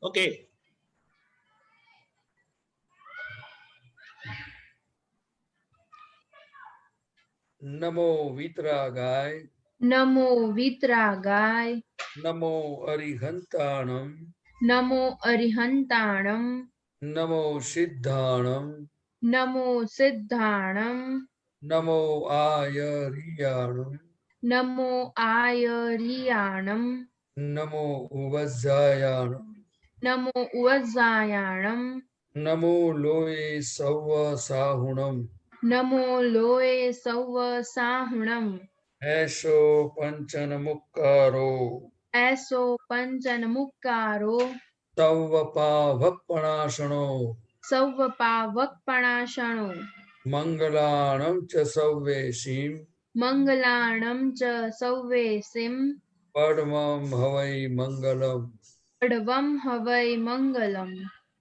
Okay. નમો વિતરાગાય. નમો વિતરાગાય. નમો અરિહંતાણમ. નમો અરિહંતાણમ. નમો સિદ્ધાણમ. નમો સિદ્ધાણમ. નમો આયરિયાણમ. નમો આયરિયાણમ. નમો ઉવજ્જાયાણમ. નમો ઉવજ્જાયાણમ. નમો લોય સૌવ સાહુણમ. નમો લોય સૌવ સાહુણમ. એશો પંચન મુક્કારો. એસો પંચન મુક્કારો. સૌવ પાવપણાશણો. સૌવ પાવકપણાશણો. મંગલાણમ ચ સૌવેશીમ. મંગલાણમ ચ સૌવેસિમ. પડમમ હવૈ મંગલમ. પડવમ હવૈ મંગલમ.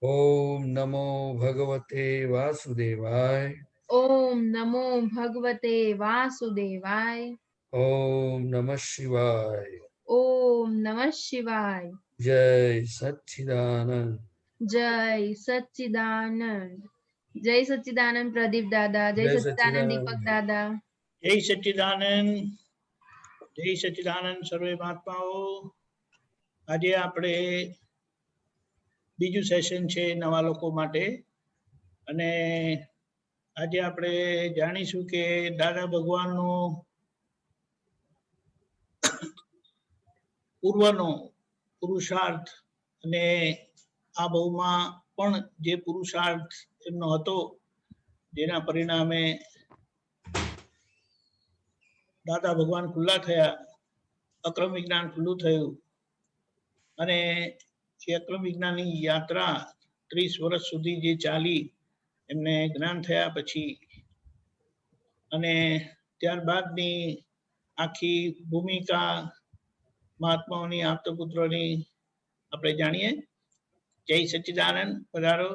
ઓમ નમો ભગવતે વાસુદેવાય. ઓમ નમો ભગવતે વાસુદેવાય. ઓમ નમઃ શિવાય. ઓમ નમઃ શિવાય. જય સચ્ચિદાનંદ. જય સચ્ચિદાનંદ. જય સચ્ચિદાનંદ પ્રદીપ દાદા. જય સચ્ચિદાનંદ દીપક દાદા. જય સચ્ચિદાનંદ. જય સચ્ચિદાનંદ સર્વે મહાત્માઓ. આજે આપણે બીજું સેશન છે નવા લોકો માટે, અને આજે આપણે જાણીશું કે દાદા ભગવાનનો પૂર્વનો પુરુષાર્થ અને આ બહુમાં પણ જે પુરુષાર્થ એમનો હતો, જેના પરિણામે દાદા ભગવાન ખુલ્લા થયા, અક્રમ વિજ્ઞાન ખુલ્લું થયું, અને એ અક્રમ વિજ્ઞાનની યાત્રા 30 વર્ષ સુધી જે ચાલી એમને જ્ઞાન થયા પછી, અને ત્યારબાદની આખી ભૂમિકા મહાત્માઓની આપતપુત્રોની આપણે જાણીએ. જય સચ્ચિદાનંદ. પધારો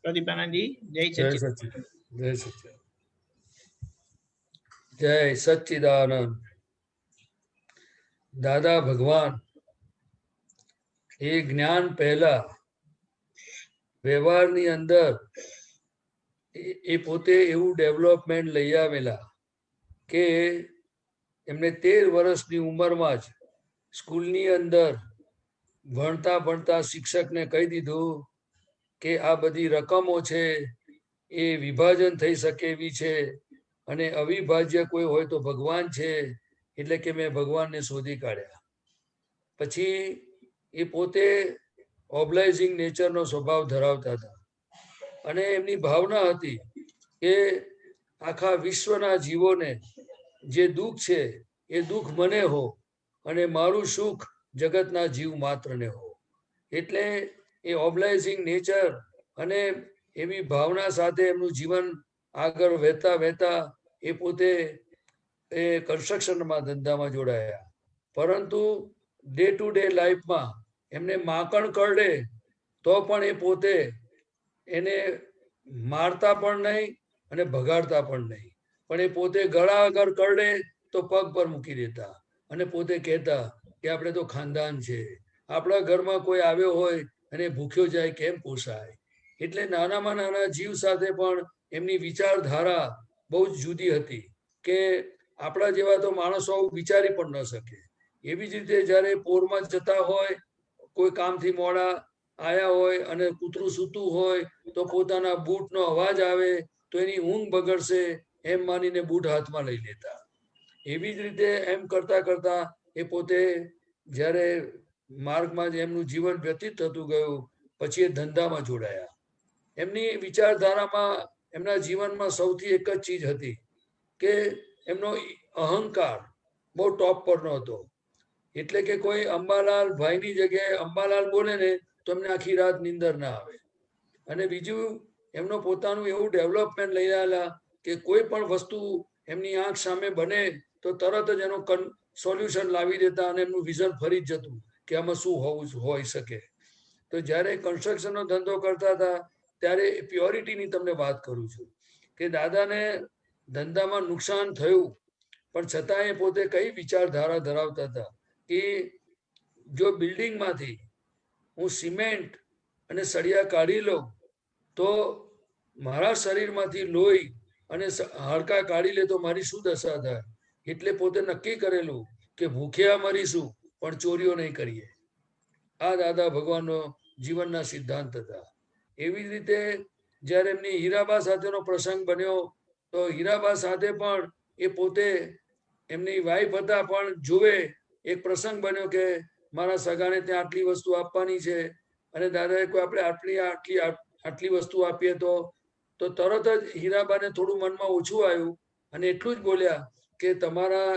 પ્રદીપાનંદજી. જય સચ્ચિદાનંદ. જય સચ્ચિદાનંદ. જય સચ્ચિદાનંદ. દાદા ભગવાન એ જ્ઞાન પહેલા વ્યવહારની અંદર એ પોતે એવું ડેવલપમેન્ટ લઈ આવેલા કે એમને 13 વર્ષની ઉંમરમાં જ સ્કૂલની અંદર ભણતા ભણતા શિક્ષકને કહી દીધું કે આ બધી રકમો છે એ વિભાજન થઈ શકે એવી છે, અને અવિભાજ્ય કોઈ હોય તો ભગવાન છે, એટલે કે મેં ભગવાનને શોધી કાઢ્યા. પછી એ પોતે ઓબ્લાઇઝિંગ નેચરનો સ્વભાવ ધરાવતા હતા, અને એમની ભાવના હતી કે આખા વિશ્વના જીવોને જે દુઃખ છે એ દુઃખ મને હો, અને મારું સુખ જગતના જીવ માત્રને હો. એટલે એ ઓબ્લાઇઝિંગ નેચર અને એવી ભાવના સાથે એમનું જીવન આગળ વહેતા વહેતા એ પોતે એ કન્સ્ટ્રક્શનમાં ધંધામાં જોડાયા. પરંતુ ડે ટુ ડે લાઈફમાં એમને માકણ કરડે તો પણ એ પોતે એને મારતા પણ નહીં અને ભગાડતા પણ નહીં, પણ એ પોતે ગળા આગળ કરડે તો પગ પર મૂકી દેતા, અને પોતે કહેતા કે આપણે તો ખાનદાન છે, આપણા ઘરમાં કોઈ આવ્યો હોય અને ભૂખ્યો જાય કેમ પોસાય. એટલે નાનામાં નાના જીવ સાથે પણ એમની વિચારધારા બહુ જ જુદી હતી કે આપણા જેવા તો માણસો વિચારી પણ ન શકે. એવી જ રીતે જ્યારે પોરમાં જતા હોય, કોઈ કામથી મોડા આયા હોય અને કૂતરું સૂતું હોય તો પોતાના બૂટનો અવાજ આવે તો એની ઊંઘ બગડશે એમ માનીને બૂટ હાથમાં લઈ લેતા. એવી જ રીતે એમ કરતા કરતા એ પોતે જ્યારે માર્ગમાં એમનું જીવન વ્યતીત થતું ગયું, પછી એ ધંધામાં જોડાયા. એમની વિચારધારામાં એમના જીવનમાં સૌથી એક જ ચીજ હતી કે એમનો અહંકાર બહુ ટોપ પરનો હતો. એટલે કે કોઈ અંબાલાલ ભાઈની જગ્યાએ અંબાલાલ બોલે ને તો એમને આખી રાત નીંદર ના આવે. અને બીજું એમનો પોતાનું એવું ડેવલપમેન્ટ લઈ આવેલા કે કોઈ પણ વસ્તુ એમની આંખ સામે બને તો તરત જ એનો સોલ્યુશન લાવી દેતા, અને એમનું વિઝન ફરી જ જતું કે આમાં શું હોઈ શકે. તો જ્યારે કન્સ્ટ્રક્શનનો ધંધો કરતા હતા ત્યારે પ્યોરિટીની તમને વાત કરું છું કે દાદાને ધંધામાં નુકસાન થયું, પણ છતાં એ પોતે કઈ વિચારધારા ધરાવતા હતા કે જો બિલ્ડિંગમાંથી હું સિમેન્ટ અને સળિયા કાઢી લઉં તો મારા શરીરમાંથી લોહી અને હાડકા કાઢી લે તો મારી શું દશા થાય. એટલે પોતે નક્કી કરેલું કે ભૂખ્યા મરીશું પણ ચોરીઓ નહીં કરીએ. આ દાદા ભગવાનનો જીવનના સિદ્ધાંત હતા. એવી જ રીતે જ્યારે એમની હીરાબા સાથેનો પ્રસંગ બન્યો તો હીરાબા સાથે પણ એ પોતે એમની વાઈફ હતા પણ જોવે એક પ્રસંગ બન્યો કે મારા સગાને ત્યાં આટલી વસ્તુ આપવાની છે અને દાદાએ કોઈ આપણે આટલી વસ્તુ આપીએ તો તરત જ હીરાબાને થોડું મનમાં ઓછું આવ્યું અને એટલું જ બોલ્યા કે તમારા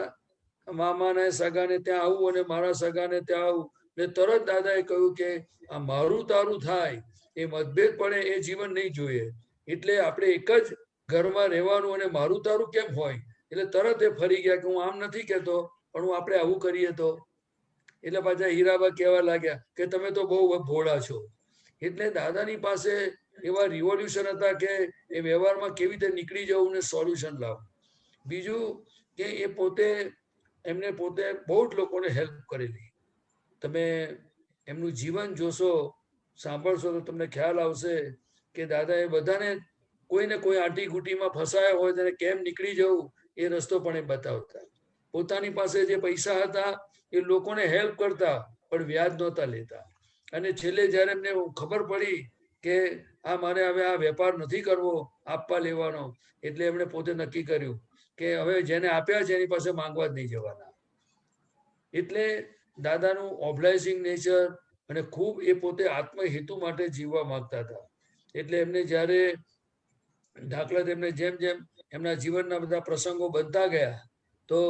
મામાને સગાને ત્યાં આવું અને મારા સગાને ત્યાં આવું. ને તરત દાદાએ કહ્યું કે આ મારું તારું થાય એ મતભેદ પડે એ જીવન નહીં જોઈએ. એટલે આપણે એક જ ઘરમાં રહેવાનું અને મારું તારું કેમ હોય. એટલે તરત એ ફરી ગયા કે હું આમ નથી કહેતો પણ હું આપણે આવું કરીએ તો. એટલે પાછા હીરાબા કહેવા લાગ્યા કે તમે તો બહુ ભોળા છો. એટલે દાદાની પાસે એવા રિવોલ્યુશન હતા કે એ વ્યવહારમાં કેવી રીતે નીકળી જવું ને સોલ્યુશન લાવવું. બીજું કે એ પોતે એમને પોતે બહુ જ લોકોને હેલ્પ કરેલી. તમે એમનું જીવન જોશો સાંભળશો તો તમને ખ્યાલ આવશે કે દાદાએ બધાને કોઈને કોઈ આંટી ઘૂંટીમાં ફસાયા હોય તેને કેમ નીકળી જવું એ રસ્તો પણ એ બતાવતા. પોતાની પાસે જે પૈસા હતા એ લોકોને હેલ્પ કરતા પણ વ્યાજ નહોતા લેતા. અને છેલ્લે જ્યારે એમને ખબર પડી કે આ મારે હવે આ વેપાર નથી કરવો આપવા લેવાનો એટલે એમણે પોતે નક્કી કર્યું કે હવે જેને આપ્યા છે એની પાસે માંગવા જ નહીં જવાના. એટલે દાદાનું ઓબ્લાઇઝિંગ નેચર અને ખૂબ એ પોતે આત્મહેતુ માટે જીવવા માંગતા હતા. એટલે એમને જ્યારે દાખલા તેમને જેમ જેમ એમના જીવનના બધા પ્રસંગો બનતા ગયા તો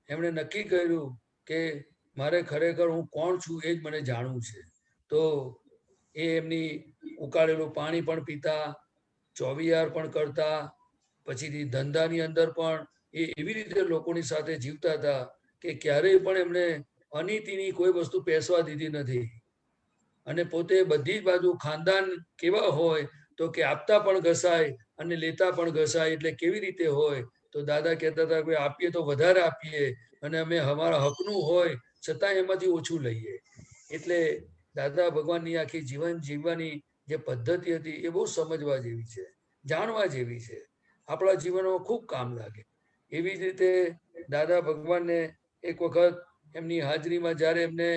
એમણે નક્કી કર્યું કે મારે ખરેખર હું કોણ છું એ જ મને જાણવું છે. તો એ એમની ઉકાળેલું પાણી પણ પીતા, ચોવિહાર પણ કરતા, પછીથી ધંધાની અંદર પણ એ એવી રીતે લોકોની સાથે જીવતા હતા કે ક્યારેય પણ એમણે અનીતિની કોઈ વસ્તુ પેસવા દીધી નથી. અને પોતે બધી જ બાજુ ખાનદાન કેવા હોય તો કે આપતા પણ ઘસાય અને લેતા પણ ઘસાય. એટલે કેવી રીતે હોય તો દાદા કહેતા હતા કે આપીએ તો વધારે આપીએ અને અમે અમારા હકનું હોય છતાં એમાંથી ઓછું લઈએ. એટલે દાદા ભગવાનની આખી જીવન જીવવાની જે પદ્ધતિ હતી એ બહુ સમજવા જેવી છે, જાણવા જેવી છે, આપણા જીવનમાં ખૂબ કામ લાગે. એવી જ રીતે દાદા ભગવાનને એક વખત એમની હાજરીમાં જ્યારે એમને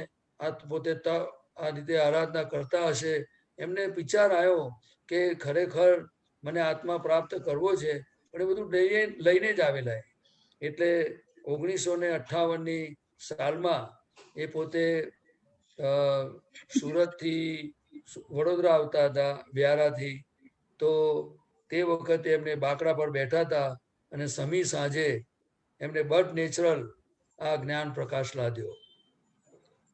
પોતે આ રીતે આરાધના કરતા હશે એમને વિચાર આવ્યો કે ખરેખર મને આત્મા પ્રાપ્ત કરવો છે પણ એ બધું લઈને જ આવેલા. એટલે 1958ની સાલમાં એ પોતે સુરતથી વડોદરા આવતા હતા વ્યારાથી. તો તે વખતે એમને બાકડા પર બેઠા હતા અને સમી સાંજે એમને બટ નેચરલ આ જ્ઞાન પ્રકાશ લાદ્યો.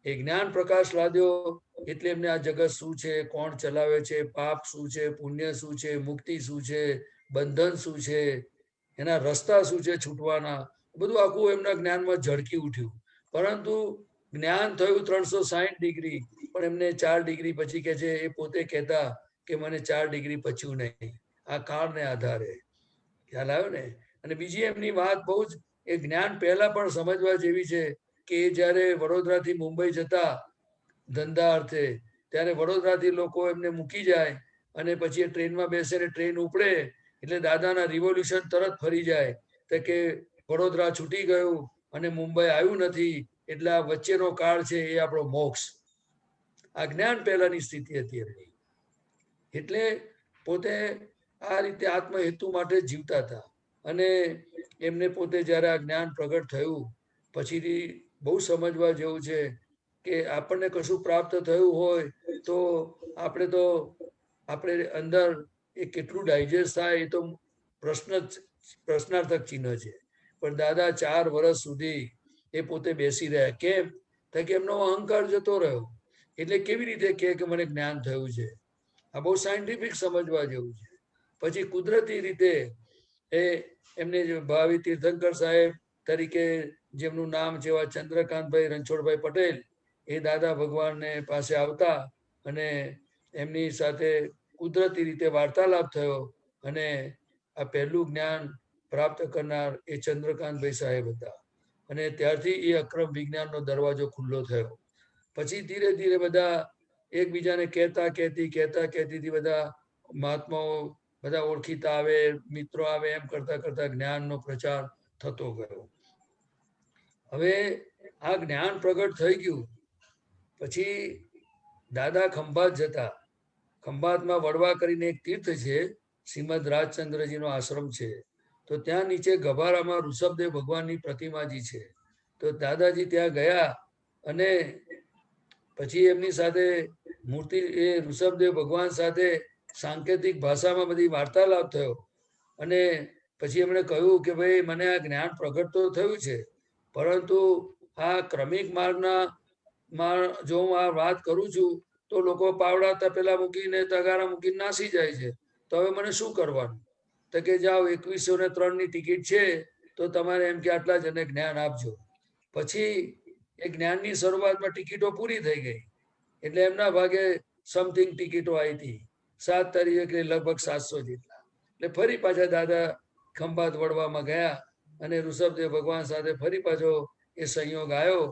એ જ્ઞાન પ્રકાશ લાદ્યો એટલે એમને આ જગત શું છે, કોણ ચલાવે છે, પાપ શું છે, પુણ્ય શું છે, મુક્તિ શું છે, બંધન શું છે, એના રસ્તા શું છે છૂટવાના, બધું આખું એમના જ્ઞાનમાં ઝળકી ઉઠ્યું. પરંતુ જ્ઞાન થયું 360 ડિગ્રી પણ એમને 4 ડિગ્રી પછી કે છે એ પોતે કહેતા કે મને 4 ડિગ્રી પચ્યું નહીં આ કાળને આધારે. ખ્યાલ આવ્યો ને. અને બીજી એમની વાત બહુ જ એ જ્ઞાન પહેલા પણ સમજવા જેવી છે કે એ જ્યારે વડોદરાથી મુંબઈ જતા ધંધા અર્થે ત્યારે વડોદરાથી લોકો એમને મૂકી જાય અને પછી એ ટ્રેનમાં બેસે ને ટ્રેન ઉપડે એટલે દાદાના રિવોલ્યુશન તરત ફરી જાય તો કે વડોદરા છૂટી ગયું અને મુંબઈ આવ્યું નથી એટલે આ વચ્ચેનો કાળ છે એ આપણો મોક્ષ. આ જ્ઞાન પહેલાની સ્થિતિ હતી એમની. એટલે પોતે આ રીતે આત્મહેતુ માટે જીવતા હતા. અને એમને પોતે જ્યારે આ જ્ઞાન પ્રગટ થયું પછીથી બહુ સમજવા જેવું છે કે આપણને કશું પ્રાપ્ત થયું હોય તો આપણે અંદર એ કેટલું ડાયજેસ્ટ થાય એ તો પ્રશ્નાર્થક ચિહ્ન છે. પણ દાદા 4 વર્ષ સુધી એ પોતે બેસી રહ્યા. કેમ? કે એમનો અહંકાર જતો રહ્યો. એટલે કેવી રીતે કે મને જ્ઞાન થયું છે? આ બહુ સાયન્ટિફિક સમજવા જેવું છે. પછી કુદરતી રીતે એમને ભાવિ તીર્થંકર સાહેબ તરીકે જેમનું નામ છે એવા ચંદ્રકાંતભાઈ રણછોડભાઈ પટેલ એ દાદા ભગવાનને પાસે આવતા અને એમની સાથે કુદરતી રીતે વાર્તાલાપ થયો અને આ પહેલું જ્ઞાન પ્રાપ્ત કરનાર એ ચંદ્રકાંતભાઈ સાહેબ હતા. અને ત્યારથી એ અક્રમ વિજ્ઞાનનો દરવાજો ખુલ્લો થયો. પછી ધીરે ધીરે બધા એકબીજાને કહેતા કહેતીથી બધા મહાત્માઓ બધા ઓળખીતા આવે, મિત્રો આવે, એમ કરતા કરતા જ્ઞાનનો પ્રચાર થતો ગયો. હવે આ જ્ઞાન પ્રગટ થઈ ગયું પછી દાદા ખંભાત જતા. ખંભાતમાં વડવા કરીને એક તીર્થ છે, શ્રીમદ રાજચંદ્રજીનો આશ્રમ છે. તો ત્યાં નીચે ગભારામાં ઋષભદેવ ભગવાનની પ્રતિમાજી છે. તો દાદાજી ત્યાં ગયા અને પછી એમની સાથે મૂર્તિ એ ઋષભદેવ ભગવાન સાથે સાંકેતિક ભાષામાં બધી વાર્તાલાપ થયો. અને પછી એમણે કહ્યું કે ભાઈ મને આ જ્ઞાન પ્રગટ તો થયું છે, પરંતુ આ ક્રમિક માર્ગમાં જો હું આ વાત કરું છું તો લોકો પાવડા તપેલા મૂકીને તગારા મૂકીને નાસી જાય છે. તો હવે મને શું કરવાનું? તો કે જાઓ 2103 ની ટિકિટ છે, તો તમારે એમ કે આટલા જણને જ્ઞાન આપજો. પછી એ જ્ઞાનની શરૂઆતમાં ટિકિટો પૂરી થઈ ગઈ, એટલે એમના ભાગે સમથિંગ ટિકિટો આવી હતી 7 તારીખે લગભગ 700 જેટલા. એટલે ફરી પાછા દાદા ખંભાત વડવામાં ગયા અને ઋષભદેવ ભગવાન સાથે ફરી પાછો એ સંયોગ આવ્યો.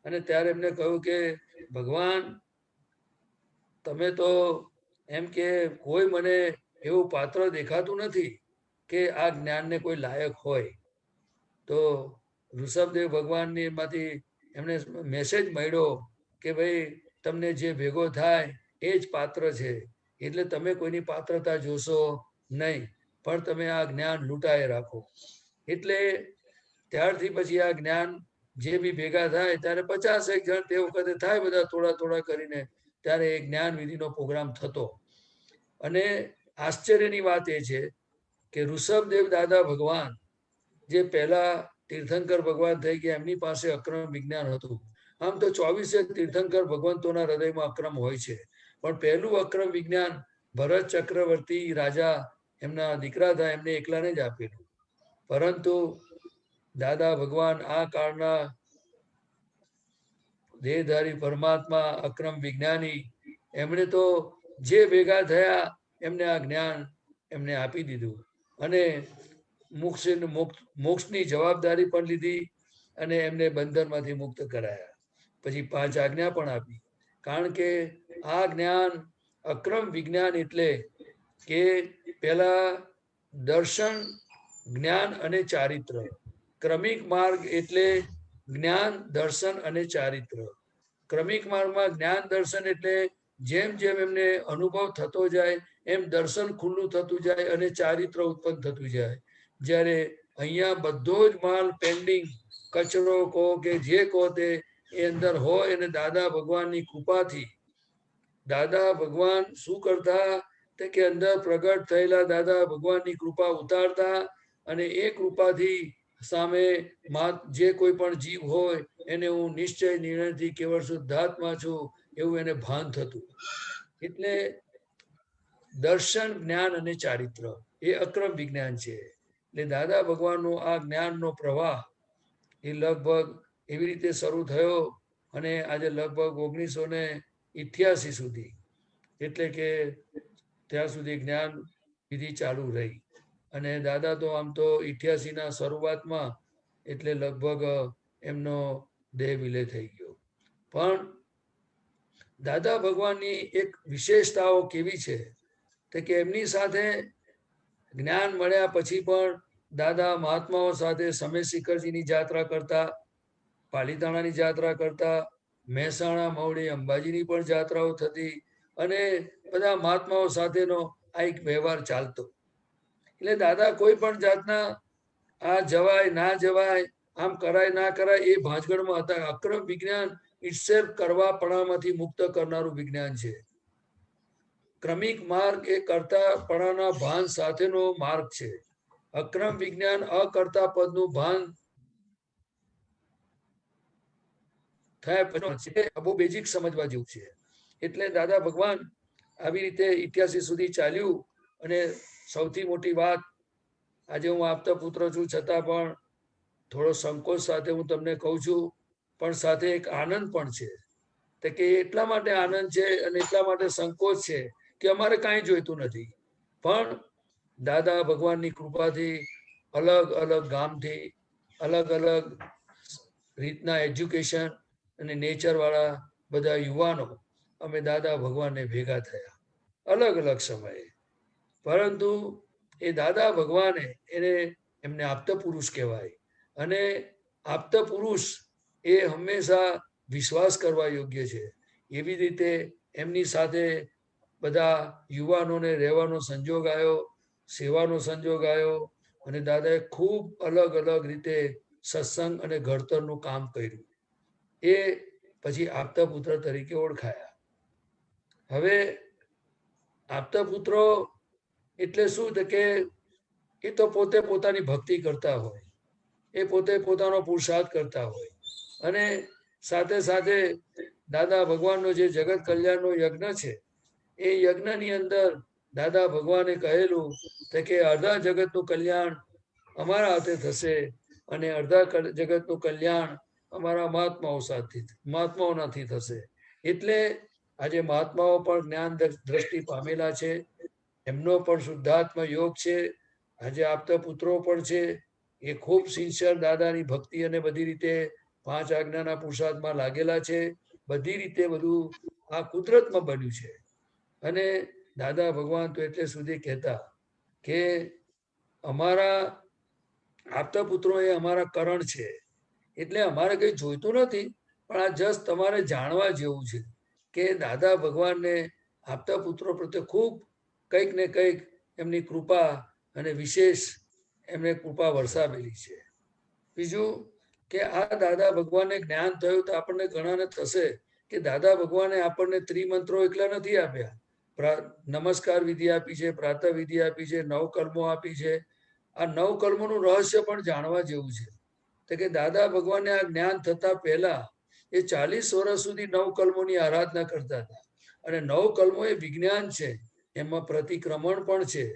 અને ત્યારે એમને કહ્યું કે ભગવાન, તમે તો એમ કે કોઈ મને એવું પાત્ર દેખાતું નથી કે આ જ્ઞાનને કોઈ લાયક હોય. તો ઋષભદેવ ભગવાનની એમાંથી એમને મેસેજ મળ્યો કે ભાઈ તમને જે ભેગો થાય એ જ પાત્ર છે, એટલે તમે કોઈની પાત્રતા જોશો નહીં, પણ તમે આ જ્ઞાન લૂંટાઈ રાખો. એટલે ત્યારથી પછી આ જ્ઞાન જે બી ભેગા થાય ત્યારે 50 જણ તે વખતે થાય, બધા થોડા થોડા કરીને, ત્યારે એ જ્ઞાન વિધિનો પ્રોગ્રામ થતો. અને આશ્ચર્યની વાત એ છે કે ઋષભદેવ દાદા ભગવાન જે પહેલા તીર્થંકર ભગવાન થઈ ગયા, એમની પાસે અક્રમ વિજ્ઞાન હતું. આમ તો 24 તીર્થંકર ભગવંતોના હૃદયમાં અક્રમ હોય છે, પણ પહેલું અક્રમ વિજ્ઞાન ભરત ચક્રવર્તી રાજા એમના દીકરા હતા એમને એકલાને જ આપેલું. પરંતુ દાદા ભગવાન આ કાળના દેહધારી પરમાત્મા અક્રમ વિજ્ઞાની, એમણે તો જે ભેગા થયા એમને આ જ્ઞાન એમને આપી દીધું અને મોક્ષની જવાબદારી પણ લીધી અને એમને બંધનમાંથી મુક્ત કરાયા. પછી 5 આજ્ઞા પણ આપી. કારણ કે આ જ્ઞાન અક્રમ વિજ્ઞાન એટલે કે પેલા દર્શન, જ્ઞાન અને ચારિત્ર. ક્રમિક માર્ગ એટલે જ્ઞાન, દર્શન અને ચારિત્ર. ક્રમિક માર્ગમાં જ્ઞાન દર્શન એટલે જેમ જેમ એમને અનુભવ થતો જાય એમ દર્શન ખુલ્લું થતું જાય અને ચારિત્ર ઉત્પન્ન થતું જાય. જ્યારે અહીંયા બધો જ માલ પેન્ડિંગ, કચરો કહો કે જે કહો તે એ અંદર હોય, અને દાદા ભગવાનની કૃપાથી દાદા ભગવાન શું કરતા કે અંદર પ્રગટ થયેલા દાદા ભગવાનની કૃપા ઉતારતા અને એ કૃપાથી સામે જે કોઈ પણ જીવ હોય એને હું નિશ્ચય નિર્ણયથી કેવળ શુદ્ધાત્મા છું એવું એને ભાન થતું. એટલે દર્શન, જ્ઞાન અને ચારિત્ર એ અક્રમ વિજ્ઞાન છે. એટલે દાદા ભગવાનનો આ જ્ઞાનનો પ્રવાહ એ લગભગ એવી રીતે શરૂ થયો અને આજે લગભગ 1988 સુધી, એટલે કે ત્યાં સુધી જ્ઞાન વિધિ ચાલુ રહી. અને દાદા તો આમ તો 88 ના શરૂઆતમાં એટલે લગભગ એમનો દેહ વિલય થઈ ગયો. પણ દાદા ભગવાનની એક વિશેષતાઓ કેવી છે કે એમની સાથે જ્ઞાન મળ્યા પછી પણ દાદા મહાત્માઓ સાથે સમય શિખરજીની જાત્રા કરતા, પાલીતાણાની જાત્રા કરતા, મહેસાણા, મવડી, અંબાજીની પણ જાત્રાઓ થતી અને બધા મહાત્માઓ સાથેનો આ એક વ્યવહાર ચાલતો. એટલે દાદા કોઈ પણ જાતના આ જવાય ના જવાય, આમ કરાય ના કરાય એ ભાંજગડમાં હતા. અક્રમ વિજ્ઞાન ઇટસેલ્ફ કરવાપણામાંથી મુક્ત કરનારું વિજ્ઞાન છે. ક્રમિક માર્ગ એ કરતાપણાના ભાન સાથેનો માર્ગ છે. અક્રમ વિજ્ઞાન અકર્તા પદનું ભાન થાય પછી બહુ બેઝિક સમજવા જેવું છે. એટલે દાદા ભગવાન આવી રીતે 88 સુધી ચાલ્યું. અને સૌથી મોટી વાત, આજે હું આપતા પુત્ર છું છતાં પણ થોડો સંકોચ સાથે હું તમને કહું છું, પણ સાથે એક આનંદ પણ છે કે એટલા માટે આનંદ છે અને એટલા માટે સંકોચ છે કે અમારે કાંઈ જોઈતું નથી, પણ દાદા ભગવાનની કૃપાથી અલગ અલગ ગામથી અલગ અલગ રીતના એજ્યુકેશન અને નેચર વાળા બધા યુવાનો અમે દાદા ભગવાનને ભેગા થયા અલગ અલગ સમયે. પરંતુ એ દાદા ભગવાને એમને આપતા પુરુષ કહેવાય. અને આપતા પુરુષ એ હંમેશા વિશ્વાસ કરવા યોગ્ય છે. એવી રીતે એમની સાથે બધા યુવાનોને રહેવાનો સંજોગ આવ્યો, સેવાનો સંજોગ આવ્યો, અને દાદાએ ખૂબ અલગ અલગ રીતે સત્સંગ અને ઘડતરનું કામ કર્યું. એ પછી આપતા પુત્ર તરીકે ઓળખાયા. હવે આપતા પુત્રો એટલે શું કે એ તો પોતે પોતાની ભક્તિ કરતા હોય, એ પોતે પોતાનો પુરુષાર્થ કરતા હોય, અને સાથે સાથે દાદા ભગવાનનો જે જગત કલ્યાણનો યજ્ઞ છે એ યજ્ઞની અંદર દાદા ભગવાને કહેલું કે અડધા જગતનું કલ્યાણ અમારા હાથે થશે અને અડધા જગતનું કલ્યાણ અમારા મહાત્માઓનાથી થશે. એટલે આજે મહાત્માઓ પણ જ્ઞાન દ્રષ્ટિ પામેલા છે, એમનો પણ શુદ્ધાત્મ યોગ છે. આજે આપતા પુત્રો પણ છે, એ ખૂબ સિન્સિયર દાદાની ભક્તિ અને બધી રીતે 5 આજ્ઞાના પુરુષાર્થમાં લાગેલા છે. બધી રીતે બધું આ કુદરતમાં બન્યું છે. અને દાદા ભગવાન તો એટલે સુધી કહેતા કે અમારા આપતા પુત્રો એ અમારા કરણ છે, એટલે અમારે કંઈ જોઈતું નથી, પણ આ જસ્ટ તમારે જાણવા જેવું છે કે દાદા ભગવાનને આપતા પુત્રો પ્રત્યે ખૂબ કંઈક ને કંઈક એમની કૃપા અને વિશેષ એમને કૃપા વરસાવેલી છે. બીજું કે આ દાદા ભગવાનને જ્ઞાન થયું તો આપણને ઘણાને થશે કે દાદા ભગવાને આપણને ત્રિમંત્રો એકલા નથી આપ્યા. નમસ્કાર વિધિ આપી છે, પ્રાતઃ વિધિ આપી છે, 9 કર્મો આપી છે. આ 9 કર્મોનું રહસ્ય પણ જાણવા જેવું છે. તો કે દાદા ભગવાનને આ જ્ઞાન થતા પહેલા એ 40 વર્ષ સુધી 9 કર્મોની આરાધના કરતા હતા. અને 9 કર્મો એ વિજ્ઞાન છે, એમાં પ્રતિક્રમણ પણ છે.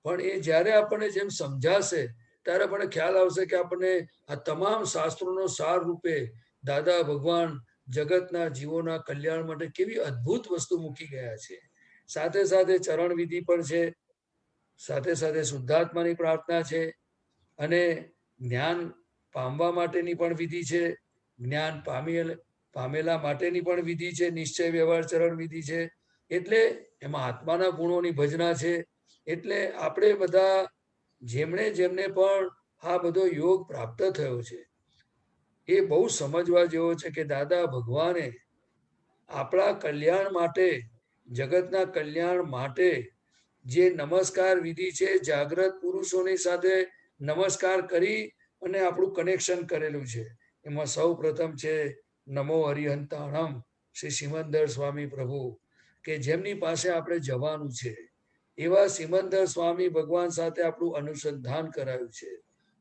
પણ એ જ્યારે આપણને જેમ સમજાશે ત્યારે આપણને ખ્યાલ આવશે કે આપણને આ તમામ શાસ્ત્રોનો સાર રૂપે દાદા ભગવાન જગતના જીવોના કલ્યાણ માટે કેવી અદ્ભુત વસ્તુ મૂકી ગયા છે. સાથે સાથે ચરણ વિધિ પણ છે, સાથે સાથે શુદ્ધાત્માની પ્રાર્થના છે, અને જ્ઞાન પામવા માટેની પણ વિધિ છે, જ્ઞાન પામેલા માટેની પણ વિધિ છે, નિશ્ચય વ્યવહાર ચરણ વિધિ છે. એટલે એમાં આત્માના ગુણોની ભજના છે. એટલે આપણે બધા જેમણે પણ આ બધો યોગ પ્રાપ્ત થયો છે એ બહુ સમજવા જેવો છે કે દાદા ભગવાને આપણા કલ્યાણ માટે, જગતના કલ્યાણ માટે જે નમસ્કાર વિધિ છે, જાગ્રત પુરુષોની સાથે નમસ્કાર કરી અને આપણું કનેક્શન કરેલું છે. એમાં સૌ પ્રથમ છે નમો હરિહંતાણમ શ્રી સિમંદર સ્વામી પ્રભુ, કે જેમની પાસે આપણે જવાનું છે એવા સિમંદર સ્વામી ભગવાન સાથે આપણું અનુસંધાન કરાયું છે.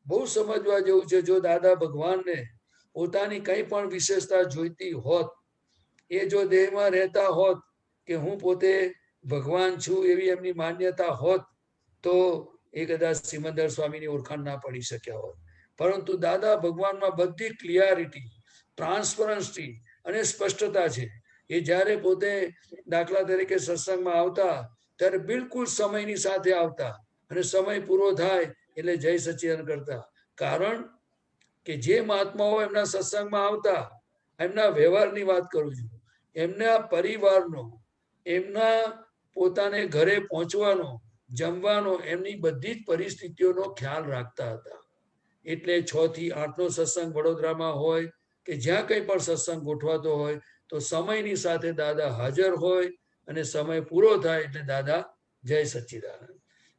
બહુ સમજવા જેવું છે. જો દાદા ભગવાનને પોતાની કંઈ પણ વિશેષતા જોઈતી હોત, એ જો દેહમાં રહેતા હોત કે હું પોતે ભગવાન છું એવી એમની માન્યતા હોત, તો એ કદાચ સિમંદર સ્વામીની ઓળખાણ ના પડી શક્યા હોત. પરંતુ દાદા ભગવાનમાં બધી ક્લિયરિટી, ટ્રાન્સપરન્સી અને સ્પષ્ટતા છે. એ જ્યારે પોતે દાખલા તરીકે સત્સંગમાં આવતા ત્યારે બિલકુલ સમયની સાથે આવતા, અને સમય પૂરો થાય એટલે જય સચ્ચિદાનંદ કરતા. કારણ કે જે મહાત્માઓ એમના સત્સંગમાં આવતા, એમના વ્યવહારની વાત કરું છું, એમના પરિવારનો, એમના પોતાને ઘરે પહોંચવાનો, જમવાનો, એમની બધી જ પરિસ્થિતિઓનો ખ્યાલ રાખતા હતા. એટલે 6 થી 8નો સત્સંગ વડોદરામાં હોય કે જ્યાં કંઈ પણ સત્સંગ ગોઠવાતો હોય તો સમયની સાથે દાદા હાજર હોય, અને સમય પૂરો થાય એટલે દાદા જય સચ્ચિદાનંદ.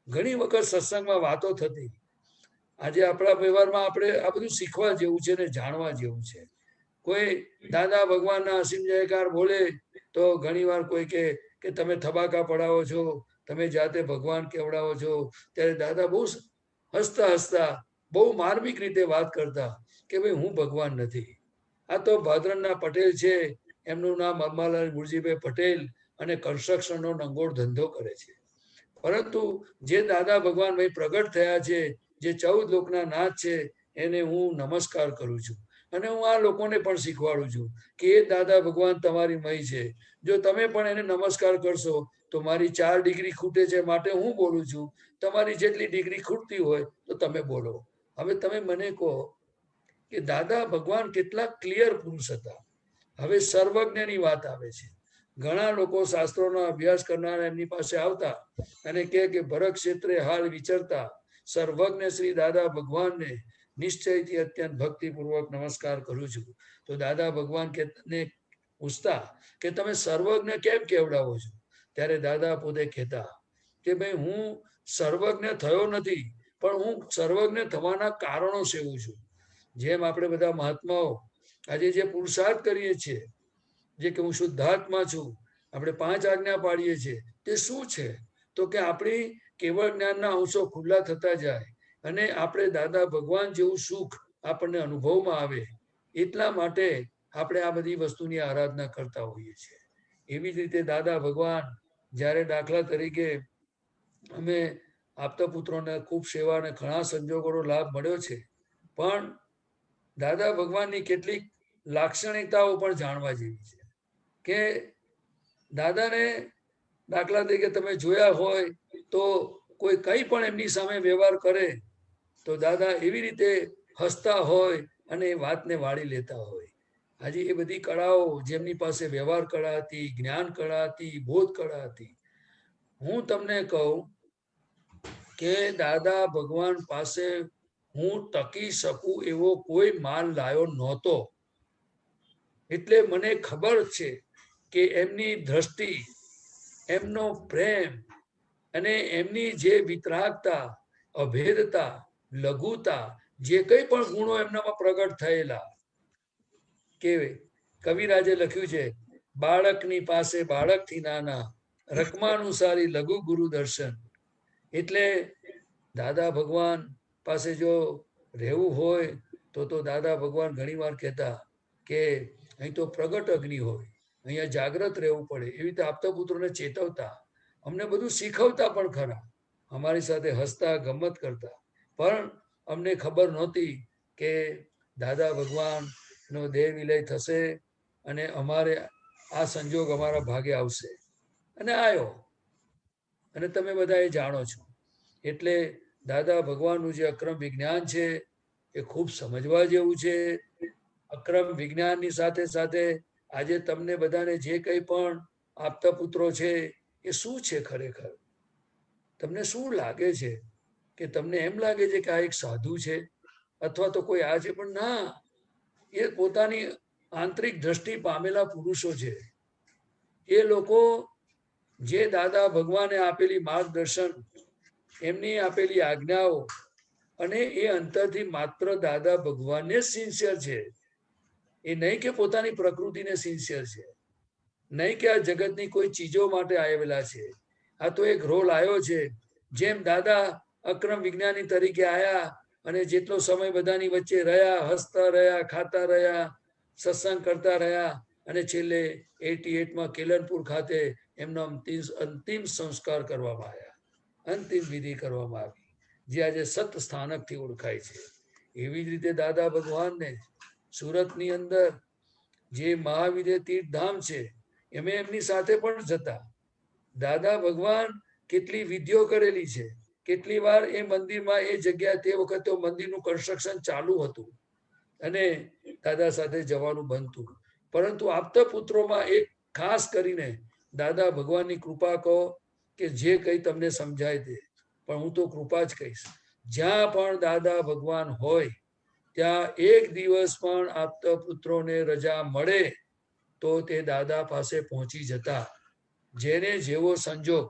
ઘણી વખત સત્સંગમાં વાતો થતી. આજે આપણા વ્યવહારમાં આપણે આ બધું શીખવા જેવું છે ને જાણવા જેવું છે. કોઈ દાદા ભગવાનના અસીમ જયકાર બોલે તો ઘણી વાર કોઈ કે તમે થબાકા પડાવો છો, તમે જાતે ભગવાન કેવડાવો છો. ત્યારે દાદા બહુ હસતા બહુ માર્મિક રીતે વાત કરતા કે ભાઈ હું ભગવાન નથી, આ તો ભાદરણના પટેલ છે, એમનું નામ અમ્માલાલ ગુરજીભાઈ પટેલ, અને કન્સ્ટ્રક્શનનો નંગોળ ધંધો કરે છે. પરંતુ જે દાદા ભગવાન ભાઈ પ્રગટ થયા છે, જે 14 લોકના નાથ છે, એને હું નમસ્કાર કરું છું. અને હું આ લોકોને પણ શીખવાડું છું કે એ દાદા ભગવાન તમારી મય છે. જો તમે પણ એને નમસ્કાર કરશો તો મારી 4 ડિગ્રી ખૂટે છે માટે હું બોલું છું, તમારી જેટલી ડિગ્રી ખૂટતી હોય તો તમે બોલો. હવે તમે મને કહો કે દાદા ભગવાન કેટલા ક્લિયર પુરુષ હતા. હવે સર્વજ્ઞની વાત આવે છે. ઘણા લોકો શાસ્ત્રોનો અભ્યાસ કરનાર એમની પાસે આવતા અને કહે કે ભરત ક્ષેત્રે હાલ વિચરતા સર્વજ્ઞ શ્રી દાદા ભગવાનને નિશ્ચયથી અત્યંત ભક્તિપૂર્વક નમસ્કાર કરું છું. તો દાદા ભગવાન ને પૂછતા કે તમે સર્વજ્ઞ કેમ કેવડાવો છો? ત્યારે દાદા પોતે કહેતા કે ભાઈ હું સર્વજ્ઞ થયો નથી, પણ હું સર્વજ્ઞ થવાના કારણો સેવું છું. જેમ આપણે બધા મહાત્માઓ આજે જે પુરુષાર્થ કરીએ છીએ, જે કે હું શુદ્ધાત્મા છું, આપણે 5 આજ્ઞા પાડીએ છીએ, તે શું છે? તો કે આપણી કેવળ જ્ઞાનના અંશો ખુલ્લા થતા જાય અને આપણે દાદા ભગવાન જેવું સુખ આપણને અનુભવમાં આવે, એટલા માટે આપણે આ બધી વસ્તુની આરાધના કરતા હોઈએ છીએ. એવી જ રીતે દાદા ભગવાન જ્યારે દાખલા તરીકે અમે આપતા પુત્રોને ખૂબ સેવા અને ઘણા સંજોગોનો લાભ મળ્યો છે, પણ દાદા ભગવાનની કેટલીક લાક્ષણિકતાઓ પણ જાણવા જેવી છે. કે દાદાને દાખલા તરીકે તમે જોયા હોય તો કોઈ કંઈ પણ એમની સામે વ્યવહાર કરે તો દાદા એવી રીતે હસતા હોય અને એ વાતને વાળી લેતા હોય. આજે એ બધી કળાઓ જેમની પાસે વ્યવહાર કળા હતી, જ્ઞાન કળા હતી, બોધ કળા હતી. હું તમને કહું કે દાદા ભગવાન પાસે હું ટકી શકું એવો કોઈ માલ લાયો નહોતો. એટલે મને ખબર છે કે એમની દ્રષ્ટિ, એમનો પ્રેમ અને એમની જે વિતરાગતા, અભેદતા, લઘુતા, જે કંઈ પણ ગુણો એમનામાં પ્રગટ થયેલા, કે કવિરાજે લખ્યું છે, બાળકની પાસે બાળકથી નાના, રકમાનુસારી લઘુ ગુરુ દર્શન. એટલે દાદા ભગવાન પાસે જો રહેવું હોય તો દાદા ભગવાન ઘણી વાર કહેતા કે અહીં તો પ્રગટ અગ્નિ હોય, અહીંયા જાગ્રત રહેવું પડે. એવી રીતે આપતા પુત્રોને ચેતવતા, અમને બધું શીખવતા પણ ખરા, અમારી સાથે હસતા ગમત કરતા, પણ અમને ખબર નહોતી કે દાદા ભગવાનનો દેહ વિલય થશે અને અમારે આ સંજોગ અમારા ભાગે આવશે, અને આવ્યો, અને તમે બધા એ જાણો છો. એટલે દાદા ભગવાનનું જે અક્રમ વિજ્ઞાન છે એ ખૂબ સમજવા જેવું છે. અક્રમ વિજ્ઞાનની સાથે સાથે આજે તમને બધાને જે કંઈ પણ આપતા પુત્રો છે એ શું છે ખરેખર? તમને શું લાગે છે? કે તમને એમ લાગે છે કે આ એક સાધુ છે અથવા તો કોઈ આ છે? પણ ના, એ પોતાની આંતરિક દ્રષ્ટિ પામેલા પુરુષો છે. એ લોકો જે દાદા ભગવાને આપેલી માર્ગદર્શન, એમની આપેલી આજ્ઞાઓ, અને એ અંતરથી માત્ર દાદા ભગવાનને જ સિન્સિયર છે. એ નહીં કે પોતાની પ્રકૃતિને સિન્સિયર છે, નહીં કે આ જગતની કોઈ ચીજો માટે આવેલા છે. આ તો એક રોલ આવ્યો છે. જેમ દાદા અક્રમ વિજ્ઞાની તરીકે આયા અને જેટલો સમય બધાની વચ્ચે રહ્યા, હસતા રહ્યા, ખાતા રહ્યા, સત્સંગ કરતા રહ્યા, અને છેલ્લે 88માં કેલનપુર ખાતે એમનો અંતિમ સંસ્કાર કરવામાં આવ્યા, અંતિમ વિધિ કરવામાં આવી, જે આજે સત સ્થાનકથી ઓળખાય છે. એવી જ રીતે દાદા ભગવાનને સુરતની અંદર જે મહાવિદ્ય તીર્થધામ છે એમે એમની સાથે પણ જતા. દાદા ભગવાન કેટલી વિધિઓ કરેલી છે. કેટલી વાર એ મંદિરમાં, એ જગ્યા, તે વખતે મંદિરનું કન્સ્ટ્રક્શન ચાલુ હતું અને દાદા સાથે જવાનું બનતું. પરંતુ આપતા પુત્રોમાં એક ખાસ કરીને દાદા ભગવાનની કૃપા કહો કે જે કંઈ તમને સમજાય તે, પણ હું તો કૃપા જ કહીશ. જ્યાં પણ દાદા ભગવાન હોય ત્યાં એક દિવસ પણ આપતા પુત્રોને રજા મળે તો તે દાદા પાસે પહોંચી જતા, જેને જેવો સંજોગ.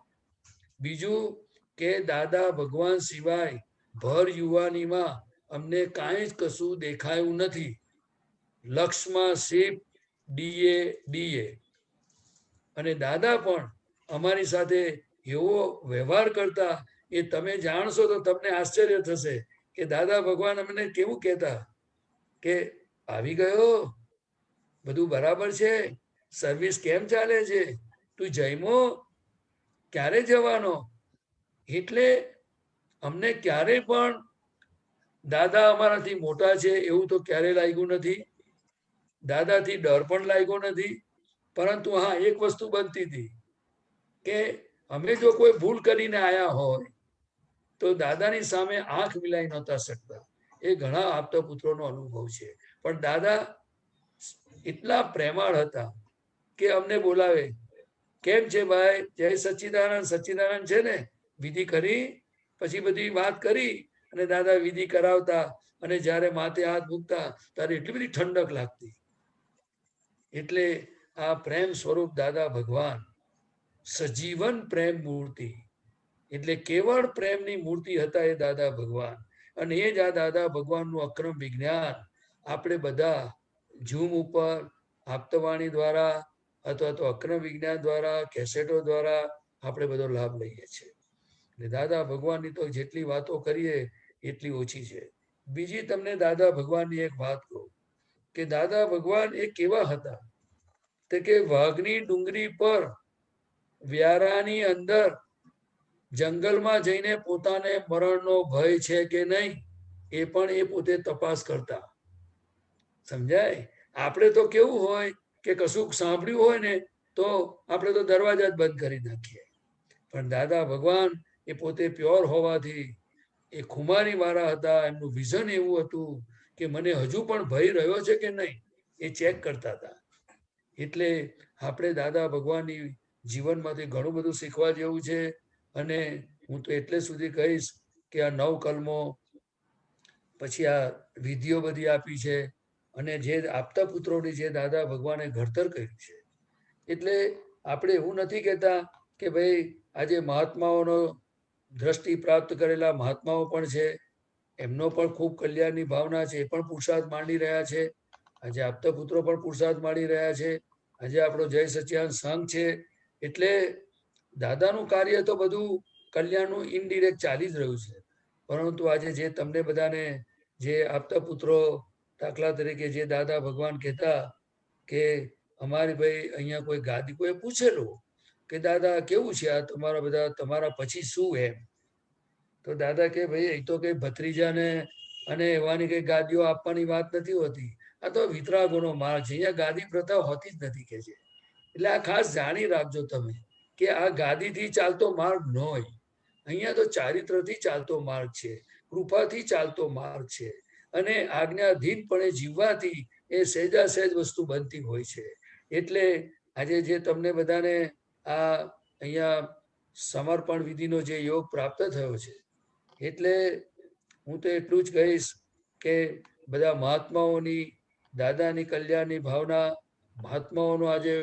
બીજું કે દાદા ભગવાન સિવાય ભર યુવાનીમાં અમને કાંઈ જ કશું દેખાયું નથી. લક્ષમાં શિપ, ડીએ, અને દાદા પણ અમારી સાથે એવો વ્યવહાર કરતા, એ તમે જાણશો તો તમને આશ્ચર્ય થશે કે દાદા ભગવાન અમને કેવું કહેતા કે આવી ગયો, બધું બરાબર છે, સર્વિસ કેમ ચાલે છે, તું જઈમો, ક્યારે જવાનો? એટલે અમને ક્યારેય પણ દાદા અમારાથી મોટા છે એવું તો ક્યારેય લાગ્યું નથી. દાદાથી ડર પણ લાગ્યો નથી. પરંતુ હા, એક વસ્તુ બનતી હતી કે અમે જો કોઈ ભૂલ કરીને આયા હોય તો દાદાની સામે આંખ મિલાઈ નહોતા શકતા. એ ઘણા આપતા પુત્રોનો અનુભવ છે. પણ દાદા એટલા પ્રેમાળ હતા કે અમને બોલાવે કેમ છે ભાઈ? જય સચ્ચિદાનંદ. સચ્ચિદાનંદ છે ને? વિધિ કરી, પછી બધી વાત કરી અને દાદા વિધિ કરાવતા અને જ્યારે માથે હાથ મૂકતા ત્યારે એટલી બધી ઠંડક લાગતી. એટલે આ પ્રેમ સ્વરૂપ દાદા ભગવાન સજીવન પ્રેમ મૂર્તિ, એટલે કેવળ પ્રેમની મૂર્તિ હતા એ દાદા ભગવાન. અને એ જ આ દાદા ભગવાનનું અક્રમ વિજ્ઞાન આપણે બધા ઝૂમ ઉપર આપતવાણી દ્વારા અથવા તો અક્રમ વિજ્ઞાન દ્વારા કેસેટો દ્વારા આપણે બધો લાભ લઈએ છીએ. એટલે દાદા ભગવાનની તો જેટલી વાતો કરીએ એટલી ઓછી છે. બીજી તમને દાદા ભગવાનની એક વાત કહું કે દાદા ભગવાન એ કેવા હતા તે કે વાઘની ડુંગરી પર વ્યારાની અંદર જંગલમાં જઈને પોતાને મરણનો ભય છે કે નહીં એ પણ એ પોતે તપાસ કરતા. સમજાય? આપણે તો કેવું હોય કે કશું સાંભળ્યું હોય ને તો આપણે તો દરવાજા જ બંધ કરી નાખીએ. પણ દાદા ભગવાન એ પોતે પ્યોર હોવાથી એ ખુમારી વાળા હતા. એમનું વિઝન એવું હતું કે મને હજુ પણ ભય રહ્યો છે કે નહીં એ ચેક કરતા હતા. એટલે આપણે દાદા ભગવાનની જીવનમાંથી ઘણું બધું શીખવા જેવું છે. અને હું તો એટલે સુધી કહીશ કે આ 9 કલમો પછી આ વિધિઓ બધી આપી છે અને જે આપતા પુત્રોની જે દાદા ભગવાને ઘડતર કર્યું છે. એટલે આપણે એવું નથી કહેતા કે ભાઈ આજે મહાત્માઓનો દ્રષ્ટિ પ્રાપ્ત કરેલા મહાત્માઓ પણ છે, એમનો પણ ખૂબ કલ્યાણની ભાવના છે, એ પણ પુરુષાર્થ માંડી રહ્યા છે. આજે આપતા પુત્રો પણ પુરુષાર્થ માંડી રહ્યા છે. આજે આપણો જય સચ્ચિદાનંદ સંઘ છે. એટલે દાદાનું કાર્ય તો બધું કલ્યાણનું ઇનડિરેક્ટ ચાલી જ રહ્યું છે. પરંતુ આજે જે તમને બધાને જે આપતા પુત્રો દાખલા તરીકે જે દાદા ભગવાન કહેતા કે અમારી ભાઈ અહીંયા કોઈ ગાદી, કોઈ પૂછેલું કે દાદા કેવું છે આ તમારા બધા, તમારા પછી શું એમ? તો દાદા કે ભાઈ એ તો કઈ ભત્રીજાને અને એવાની કઈ ગાદીઓ આપવાની વાત નથી હોતી. આ તો વિતરાગોનો માર્ગ છે. અહીંયા ગાદી પ્રથા હોતી જ નથી કે છે. એટલે આ ખાસ જાણી રાખજો તમે કે આ ગાદીથી ચાલતો માર્ગ ન હોય. અહીંયા તો ચારિત્રથી ચાલતો માર્ગ છે, કૃપાથી ચાલતો માર્ગ છે. અને આજ્ઞાધીનપણે જીવવાથી એ સહેજા સહેજ વસ્તુ બનતી હોય છે. એટલે આજે જે તમને બધાને આ અહીંયા સમર્પણ વિધિનો જે યોગ પ્રાપ્ત થયો છે, એટલે હું તો એટલું જ કહીશ કે બધા મહાત્માઓની દાદાની કલ્યાણની ભાવના, મહાત્માઓનો આજે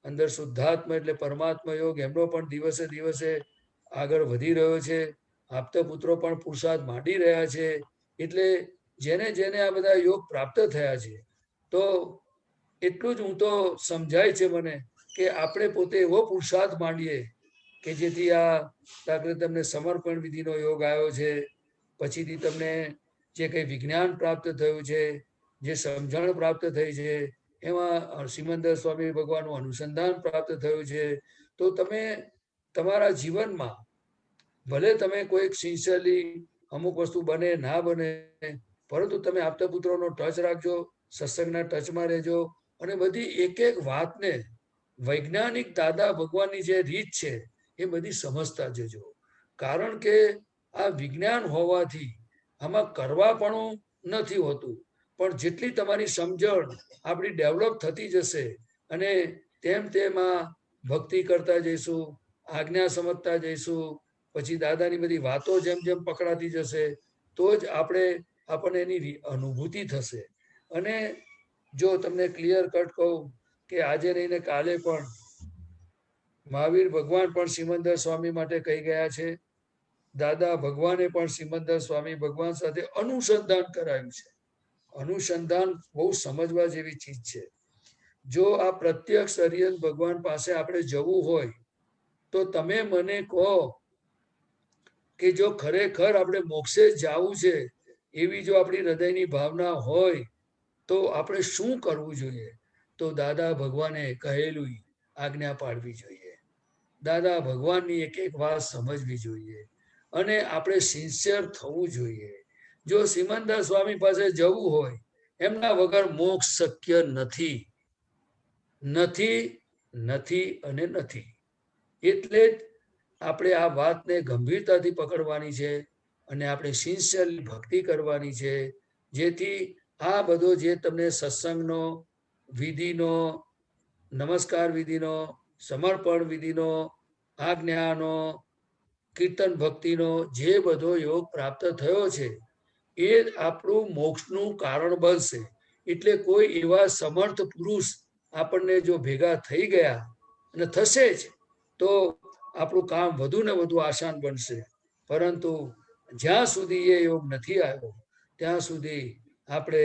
અંદર શુદ્ધાત્મા એટલે પરમાત્મા યોગ એમનો પણ દિવસે દિવસે આગળ વધી રહ્યો છે. આપતા પુત્રો પણ પુરુષાર્થ માંડી રહ્યા છે. એટલે જેને જેને આ બધા યોગ પ્રાપ્ત થયા છે, તો એટલું જ હું તો સમજાય છે મને કે આપણે પોતે એવો પુરુષાર્થ માંડીએ કે જેથી આ દાખલે તમને સમર્પણ વિધિનો યોગ આવ્યો છે, પછીથી તમને જે કંઈ વિજ્ઞાન પ્રાપ્ત થયું છે, જે સમજણ પ્રાપ્ત થઈ છે, એમાં સિમંદર સ્વામી ભગવાનનું અનુસંધાન પ્રાપ્ત થયું છે. તો તમે તમારા જીવનમાં ભલે તમે કોઈક સિન્સિયરલી અમુક વસ્તુ બને ના બને, પરંતુ તમે આપતા પુત્રોનો ટચ રાખજો, સત્સંગના ટચમાં રહેજો અને બધી એક એક વાતને વૈજ્ઞાનિક દાદા ભગવાનની જે રીત છે એ બધી સમજતા જજો. કારણ કે આ વિજ્ઞાન હોવાથી આમાં કરવાપણું નથી હોતું, પણ જેટલી તમારી સમજણ આપણી ડેવલપ થતી જશે અને તેમ તેમ આ ભક્તિ કરતા જઈશું, આજ્ઞા સમજતા જઈશું, પછી દાદાની બધી વાતો જેમ જેમ પકડાતી જશે તો જ આપણને એની અનુભૂતિ થશે. અને જો તમને ક્લિયર કટ કહું કે આજે રહીને કાલે પણ મહાવીર ભગવાન પણ સિમંદર સ્વામી માટે કહી ગયા છે. દાદા ભગવાને પણ સિમંદર સ્વામી ભગવાન સાથે અનુસંધાન કરાયું છે. અનુસંધાન બહુ સમજવા જેવી ચીજ છે. જો આ પ્રત્યક્ષ અરિયન ભગવાન પાસે આપણે જવું હોય તો તમે મને કહો કે જો ખરેખર આપણે મોક્ષે જવું છે એવી જો આપણી હૃદયની ભાવના હોય તો આપણે શું કરવું જોઈએ? તો દાદા ભગવાને કહેલું આજ્ઞા પાડવી જોઈએ. દાદા ભગવાનની એક એક વાત સમજવી જોઈએ અને આપણે સિન્સિયર થવું જોઈએ. જો સિમંદર સ્વામી પાસે જવું હોય, એમના વગર મોક્ષ શક્ય નથી, નથી, નથી અને નથી. એટલે જ આપણે આ વાતને ગંભીરતાથી પકડવાની છે અને આપણે સિન્સિયરલી ભક્તિ કરવાની છે, જેથી આ બધો જે તમને સત્સંગનો, વિધિનો, નમસ્કાર વિધિનો, સમર્પણ વિધિનો, આજ્ઞાનો, કીર્તન ભક્તિનો જે બધો યોગ પ્રાપ્ત થયો છે એ આપણું મોક્ષનું કારણ બનશે. એટલે કોઈ એવા સમર્થ પુરુષ આપણને જો ભેગા થઈ ગયા અને થશે જ તો આપણું કામ વધુ ને વધુ આસાન બનશે. પરંતુ જ્યાં સુધી એ યોગ નથી આવ્યો ત્યાં સુધી આપણે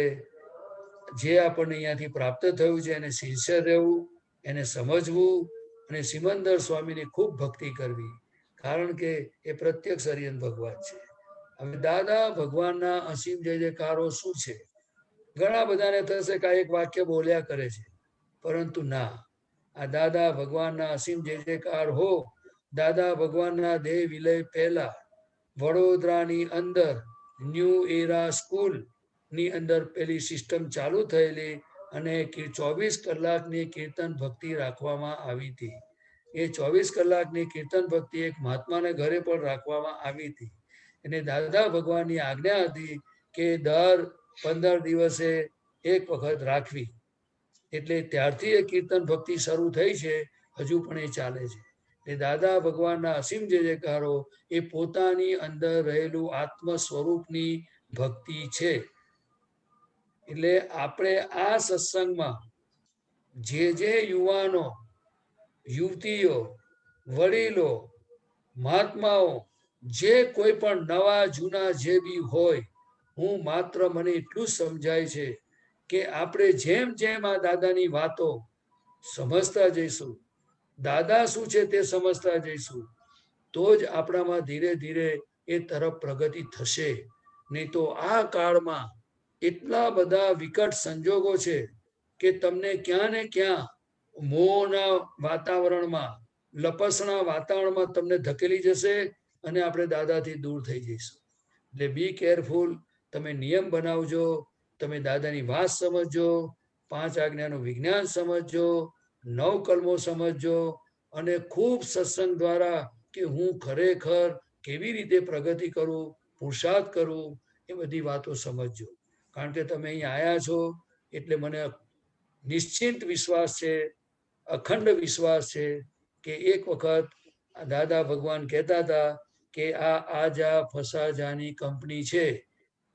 જે આપણને અહીંયાથી પ્રાપ્ત થયું છે એને સિન્સિયર રહેવું, એને સમજવું અને સિમંદર સ્વામીની ખૂબ ભક્તિ કરવી, કારણ કે એ પ્રત્યક્ષ હરિયન ભગવાન છે. હવે દાદા ભગવાનના અસીમ જય જયકારો શું છે? ઘણા બધાને થશે કે એક વાક્ય બોલ્યા કરે છે, પરંતુ ના, આ દાદા ભગવાનના અસીમ જય જયકાર હો. દાદા ભગવાનના દેહ વિલય પહેલા વડોદરાની અંદર ન્યૂ એરા સ્કૂલ ની અંદર પેલી સિસ્ટમ ચાલુ થયેલી અને 24 કલાકની કીર્તન ભક્તિ રાખવામાં આવી હતી. એ 24 કલાકની કીર્તન ભક્તિ એક મહાત્માને ઘરે પણ રાખવામાં આવી હતી. અને દાદા ભગવાનની આજ્ઞા હતી કે દર 15 દિવસે એક વખત રાખવી. એટલે ત્યારથી એ કીર્તન ભક્તિ શરૂ થઈ છે, હજુ પણ એ ચાલે છે. એ દાદા ભગવાનના અસીમ જય જયકારો એ પોતાની અંદર રહેલું આત્મ સ્વરૂપની ભક્તિ છે. એટલે આપણે આ સત્સંગમાં જે યુવાનો, યુવતીઓ, વડીલો, મહાત્માઓ, જે કોઈ પણ નવા જૂના જે બી હોય, હું માત્ર મને એટલું સમજાય છે કે આપણે જેમ જેમ આ દાદાની વાતો સમજતા જઈશું, દાદા શું છે તે સમજતા જઈશું, તો જ આપણામાં ધીરે ધીરે એ તરફ પ્રગતિ થશે. નહીં તો આ કાળમાં એટલા બધા વિકટ સંજોગો છે કે તમને ક્યાં ને ક્યાં મોહના વાતાવરણમાં, લપસણા વાતાવરણમાં તમને ધકેલી જશે અને આપણે દાદાથી દૂર થઈ જઈશું. એટલે બી કેરફુલ. તમે નિયમ બનાવજો, તમે દાદાની વાત સમજજો, 5 આજ્ઞાનું વિજ્ઞાન સમજજો, 9 કલમો સમજજો અને ખૂબ સત્સંગ દ્વારા કે હું ખરેખર કેવી રીતે પ્રગતિ કરું, પુરુષાર્થ કરું, એ બધી વાતો સમજજો. કારણ કે તમે અહીં આવ્યા છો એટલે મને નિશ્ચિત વિશ્વાસ છે, અખંડ વિશ્વાસ છે કે એક વખત દાદા ભગવાન કહેતા હતા કે આ આજા ફસાજાની કંપની છે,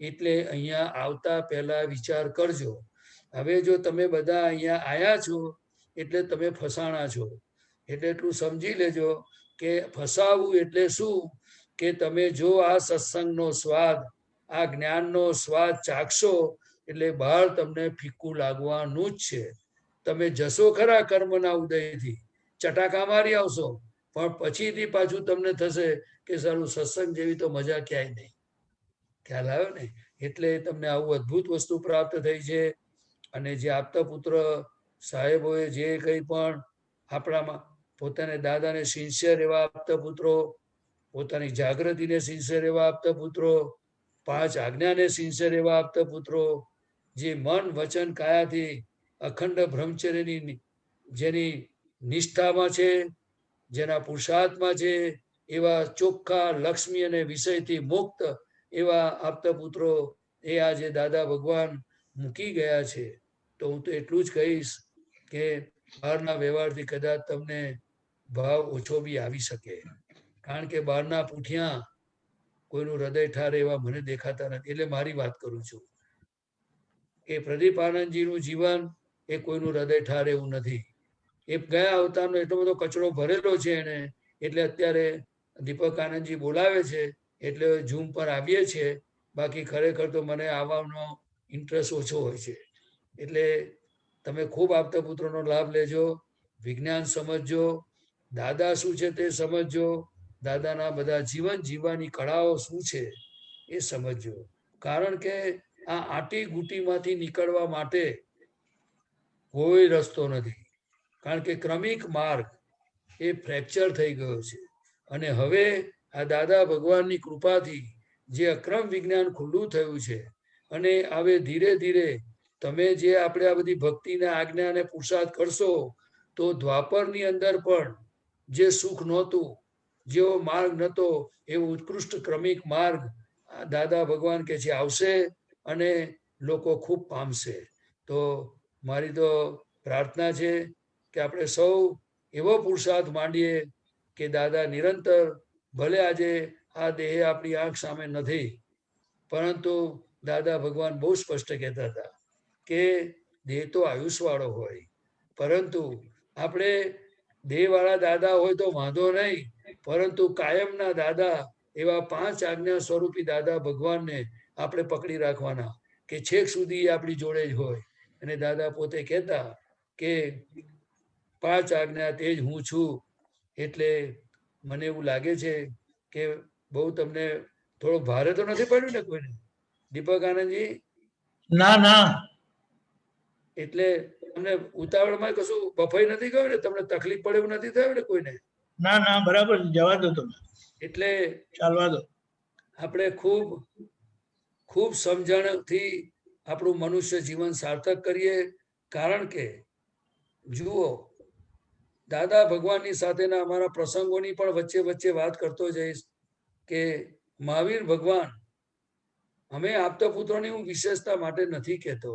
એટલે અહીંયા આવતા પહેલા વિચાર કરજો. હવે જો તમે બધા અહીંયા આવ્યા છો એટલે તમે ફસાણા છો. એટલે એટલું સમજી લેજો કે ફસાવું એટલે શું, કે તમે જો આ સત્સંગનો સ્વાદ, આ જ્ઞાનનો સ્વાદ ચાખશો એટલે બહાર તમને ફીક્કું લાગવાનું જ છે. તમે જશો ખરા કર્મના ઉદયથી, ચટાકા મારી આવશો, પણ પછીથી પાછું તમને થશે કે સારું સત્સંગ જેવી તો મજા ક્યાંય નહીં. ખ્યાલ આવ્યો ને? એટલે તમને આવું અદ્ભુત વસ્તુ પ્રાપ્ત થઈ છે. અને જે આપતા પુત્ર સાહેબોએ જે કંઈ પણ આપણામાં પોતાને દાદાને સિન્સિયર એવા આપતા પુત્રો, પોતાની જાગૃતિને સિન્સિયર એવા આપતા પુત્રો, 5 આજ્ઞાને સિન્સિયર એવા આપતા પુત્રો, જે મન વચન કાયાથી અખંડ બ્રહ્મચર્યની જેની નિષ્ઠામાં છે, જેના પુરુષાર્થમાં છે, એવા ચોખ્ખા લક્ષ્મી અને વિષયથી મુક્ત એવા આપતા પુત્રો એ આજે દાદા ભગવાન મૂકી ગયા છે. તો હું તો એટલું જ કહીશ કે બહારના વ્યવહારથી કદાચ તમને ભાવ ઓછો બી આવી શકે, કારણ કે બહારના પૂઠિયા કોઈનું હૃદય ઠારે એવા મને દેખાતા નથી. એટલે મારી વાત કરું છું કે પ્રદીપ આનંદજીનું જીવન એ કોઈનું હૃદય ઠારે એવું નથી. એ ગયા અવતારનો એટલો બધો કચરો ભરેલો છે એને, એટલે અત્યારે દીપક આનંદજી બોલાવે છે એટલે ઝૂમ પર આવીએ છીએ. બાકી ખરેખર તો મને આવવાનો ઇન્ટરેસ્ટ ઓછો હોય છે. એટલે તમે ખૂબ આપતા પુત્રોનો લાભ લેજો, વિજ્ઞાન સમજજો, દાદા શું છે તે સમજજો, દાદાના બધા જીવન જીવવાની કળાઓ શું છે એ સમજજો. કારણ કે આ આટી ગુટીમાંથી નીકળવા માટે કોઈ રસ્તો નથી. કારણ કે ક્રમિક માર્ગ એ ફ્રેક્ચર થઈ ગયો છે. અને હવે આ દાદા ભગવાનની કૃપાથી જે અક્રમ વિજ્ઞાન ખુલ્લું થયું છે, અને હવે ધીરે ધીરે તમે જે આપણે આ બધી ભક્તિના આજ્ઞાને પુરુષાર્થ કરશો તો દ્વાપરની અંદર પણ જે સુખ નહોતું, જેવો માર્ગ નહોતો, એવો ઉત્કૃષ્ટ ક્રમિક માર્ગ દાદા ભગવાન કે છે આવશે અને લોકો ખૂબ પામશે. તો મારી તો પ્રાર્થના છે કે આપણે સૌ એવો પુરુષાર્થ માંડીએ કે દાદા નિરંતર, ભલે આજે આ દેહ આપણી આંખ સામે નથી, પરંતુ દાદા ભગવાન બહુ સ્પષ્ટ કહેતા હતા કે દેહ તો આયુષવાળો હોય, પરંતુ આપણે દેહવાળા દાદા હોય તો વાંધો નહીં, પરંતુ કાયમના દાદા એવા 5 આજ્ઞા સ્વરૂપી દાદા ભગવાનને આપણે પકડી રાખવાના કે છેક સુધી આપણી જોડે જ હોય. અને દાદા પોતે કહેતા કે 5 આજ્ઞા તે જ હું છું. એટલે મને એવું લાગે છે કે બહુ તમને થોડો ભારે તો નથી પડ્યું ને કોઈને, દીપક આનંદજી? ના ના, એટલે તમને ઉતાવળમાં કશું બફાઈ નથી ગયું ને? તમને તકલીફ પડે એવું નથી થયું ને કોઈને? ના ના, બરાબર, જવા દો તમે, એટલે ચાલવા દો. આપણે ખૂબ ખૂબ સમજણથી આપણું મનુષ્ય જીવન સાર્થક કરીએ. કારણ કે જુઓ, દાદા ભગવાનની સાથેના અમારા પ્રસંગોની પણ વચ્ચે વચ્ચે વાત કરતો જઈશ કે મહાવીર ભગવાન, અમે આપતા પુત્રોની હું વિશેષતા માટે નથી કહેતો,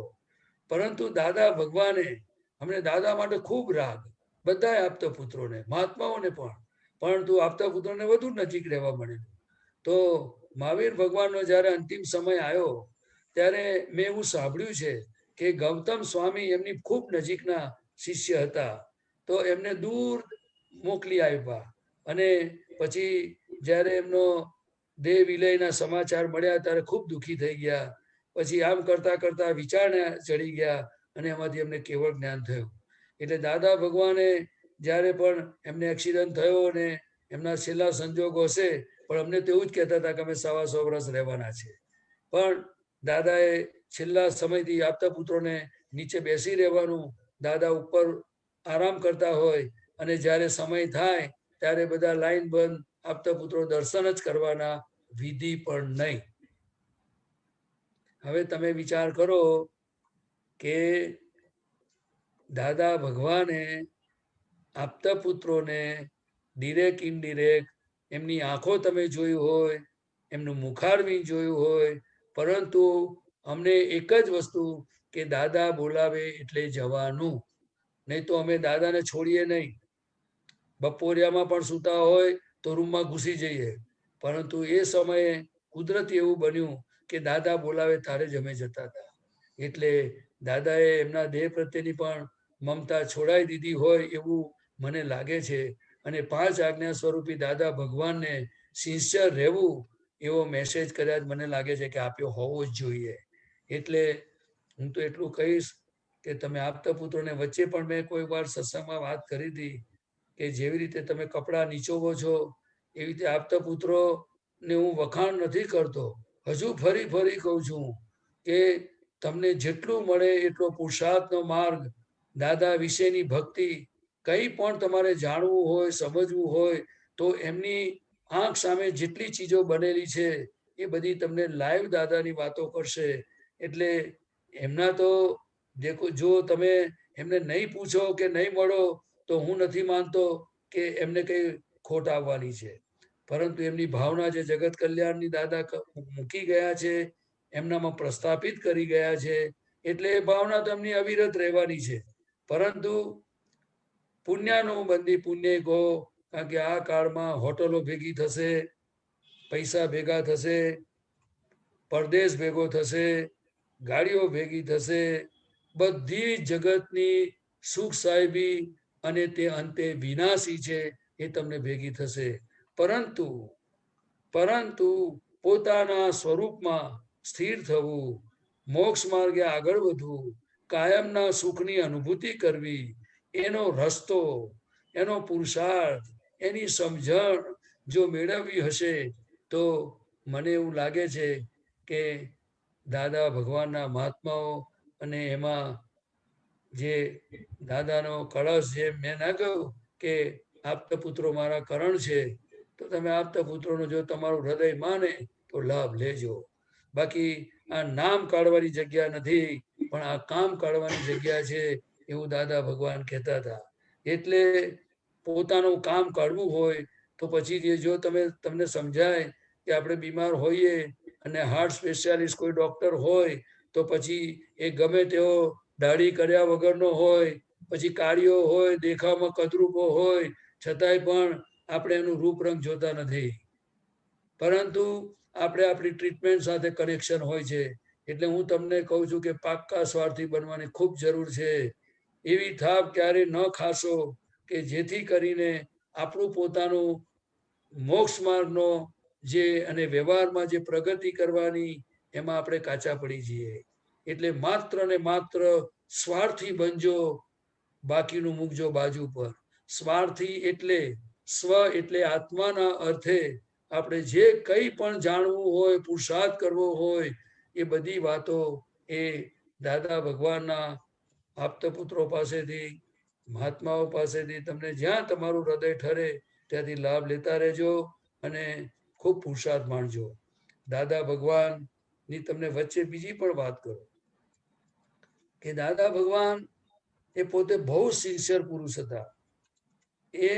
પરંતુ દાદા ભગવાને અમને દાદા માટે ખૂબ રાગ, બધા આપતા પુત્રોને, મહાત્માઓને પણ, પરંતુ આપતા પુત્રોને વધુ નજીક રહેવા મળેલું. તો મહાવીર ભગવાનનો જ્યારે અંતિમ સમય આવ્યો ત્યારે મેં એવું સાંભળ્યું છે કે ગૌતમ સ્વામી એમની ખૂબ નજીકના શિષ્ય હતા, તો એમને દૂર મોકલી આપ્યા. અને પછી જ્યારે એમનો દેહ વિલયના સમાચાર મળ્યા ત્યારે ખૂબ દુઃખી થઈ ગયા. પછી આમ કરતા કરતા વિચારને ચડી ગયા અને એમાંથી એમને કેવળ જ્ઞાન થયું. એટલે દાદા ભગવાને જ્યારે પણ એમને એક્સિડન્ટ થયો અને એમના છેલ્લા સંજોગો હશે, પણ અમને તો એવું જ કહેતા હતા કે અમે 125 વર્ષ રહેવાના છે. પણ દાદાએ છેલ્લા સમયથી આપતા પુત્રોને નીચે બેસી રહેવાનું, દાદા ઉપર આરામ કરતા હોય અને જ્યારે સમય થાય ત્યારે બધા લાઈન બંધ, આપતા પુત્રો દર્શન જ કરવાના, વિધિ પણ નહીં. હવે તમે વિચાર કરો કે દાદા ભગવાને આપતા પુત્રોને ડિરેક્ટ ઇનડિરેક્ટ એમની આંખો તમે જોયું હોય, એમનું મુખારવિંદ જોયું હોય, પરંતુ અમને એક જ વસ્તુ કે દાદા બોલાવે એટલે જવાનું, નહીં તો અમે દાદાને છોડીએ નહીં. બપોરિયામાં પણ સૂતા હોય તો રૂમમાં ઘૂસી જઈએ, પરંતુ એ સમયે કુદરતી એવું બન્યું કે દાદા બોલાવે ત્યારે જ અમે જતા હતા. એટલે દાદાએ એમના દેહ પ્રત્યેની પણ મમતા છોડાઈ દીધી હોય એવું મને લાગે છે. અને 5 આજ્ઞા સ્વરૂપી દાદા ભગવાનને સિન્સિયર રહેવું એવો મેસેજ કદાચ મને લાગે છે કે આપ્યો હોવો જ જોઈએ. એટલે હું તો એટલું કહીશ કે તમે આપતા પુત્રોને, વચ્ચે પણ મેં કોઈ વાર સત્સંગમાં વાત કરી હતી કે જેવી રીતે તમે કપડાં નીચોવો છો એવી રીતે આપતા પુત્રોને હું વખાણ નથી કરતો, હજુ ફરી ફરી કહું છું કે તમને જેટલું મળે એટલો પુરુષાર્થનો માર્ગ, દાદા વિશેની ભક્તિ, કંઈ પણ તમારે જાણવું હોય, સમજવું હોય તો એમની આંખ સામે જેટલી ચીજો બનેલી છે એ બધી તમને લાઈવ દાદાની વાતો કરશે. એટલે એમના તો જો તમે એમને નહીં પૂછો કે નહીં મળો તો હું નથી માનતો કે એમને કઈ ખોટ આવવાની છે. પરંતુ એમની ભાવના જે જગત કલ્યાણની દાદા મૂકી ગયા છે, એમનામાં પ્રસ્થાપિત કરી ગયા છે, એટલે એ ભાવના તો એમની અવિરત રહેવાની છે. પરંતુ પુણ્યનું બંધી પુણ્ય ગો, કારણ કે આ કાળમાં હોટલો ભેગી થશે, પૈસા ભેગા થશે, પરદેશ ભેગો થશે, ગાડીઓ ભેગી થશે, બધી જગતની સુખ સાહેબી અને તે અંતે વિનાશી છે એ તમને ભેગી થશે. પરંતુ પોતાના સ્વરૂપમાં સ્થિર થવું, મોક્ષ માર્ગે આગળ વધવું, કાયમના સુખની અનુભૂતિ કરવી, એનો રસ્તો, એનો પુરુષાર્થ, એની સમજણ જો મેળવવી હશે તો મને એવું લાગે છે કે દાદા ભગવાનના મહાત્માઓ અને એમાં જે દાદાનો કળશ, જે મેં ના કહ્યું કે આપતા પુત્રો મારા કરણ છે, તો તમે આપતા પુત્રોનો જો તમારું હૃદય માને તો લાભ લેજો. બાકી આ નામ કાઢવાની જગ્યા નથી, પણ આ કામ કાઢવાની જગ્યા છે એવું દાદા ભગવાન કહેતા હતા. એટલે પોતાનું કામ કાઢવું હોય તો પછી જો તમને સમજાય કે આપણે બીમાર હોઈએ અને હાર્ટ સ્પેશિયાલિસ્ટ કોઈ ડોક્ટર હોય તો પછી એ ગમે તેવો દાઢી કર્યા વગરનો હોય, પછી કાર્યો હોય, દેખાવમાં કદરૂપો હોય, છતાંય પણ આપણે એનું રૂપ રંગ જોતા નથી. પરંતુ આપણે આપણી ટ્રીટમેન્ટ સાથે કનેક્શન હોય છે. એટલે હું તમને કહું છું કે પાક્કા સ્વાર્થી બનવાની ખૂબ જરૂર છે. એવી થાપ ક્યારે ન ખાશો કે જેથી કરીને આપણું પોતાનું મોક્ષ માર્ગનો જે અને વ્યવહારમાં જે પ્રગતિ કરવાની એમાં આપણે કાચા પડી જઈએ. એટલે માત્ર ને માત્ર સ્વાર્થી બનજો, બાકીનું મૂકજો બાજુ પર. સ્વાર્થી એટલે સ્વ એટલે આત્માના અર્થે આપણે જે કંઈ પણ જાણવું હોય, પુરુષાર્થ કરવો હોય, એ બધી વાતો એ દાદા ભગવાનના આપતપુત્રો પાસેથી, મહાત્માઓ પાસેથી તમને જ્યાં તમારું હૃદય ઠરે ત્યાંથી લાભ લેતા રહેજો અને ખૂબ પુરુષાર્થ માણજો. દાદા ભગવાનની તમને વચ્ચે બીજી પણ વાત કરું કે દાદા ભગવાન એ પોતે બહુ સિન્સિયર પુરુષ હતા. એ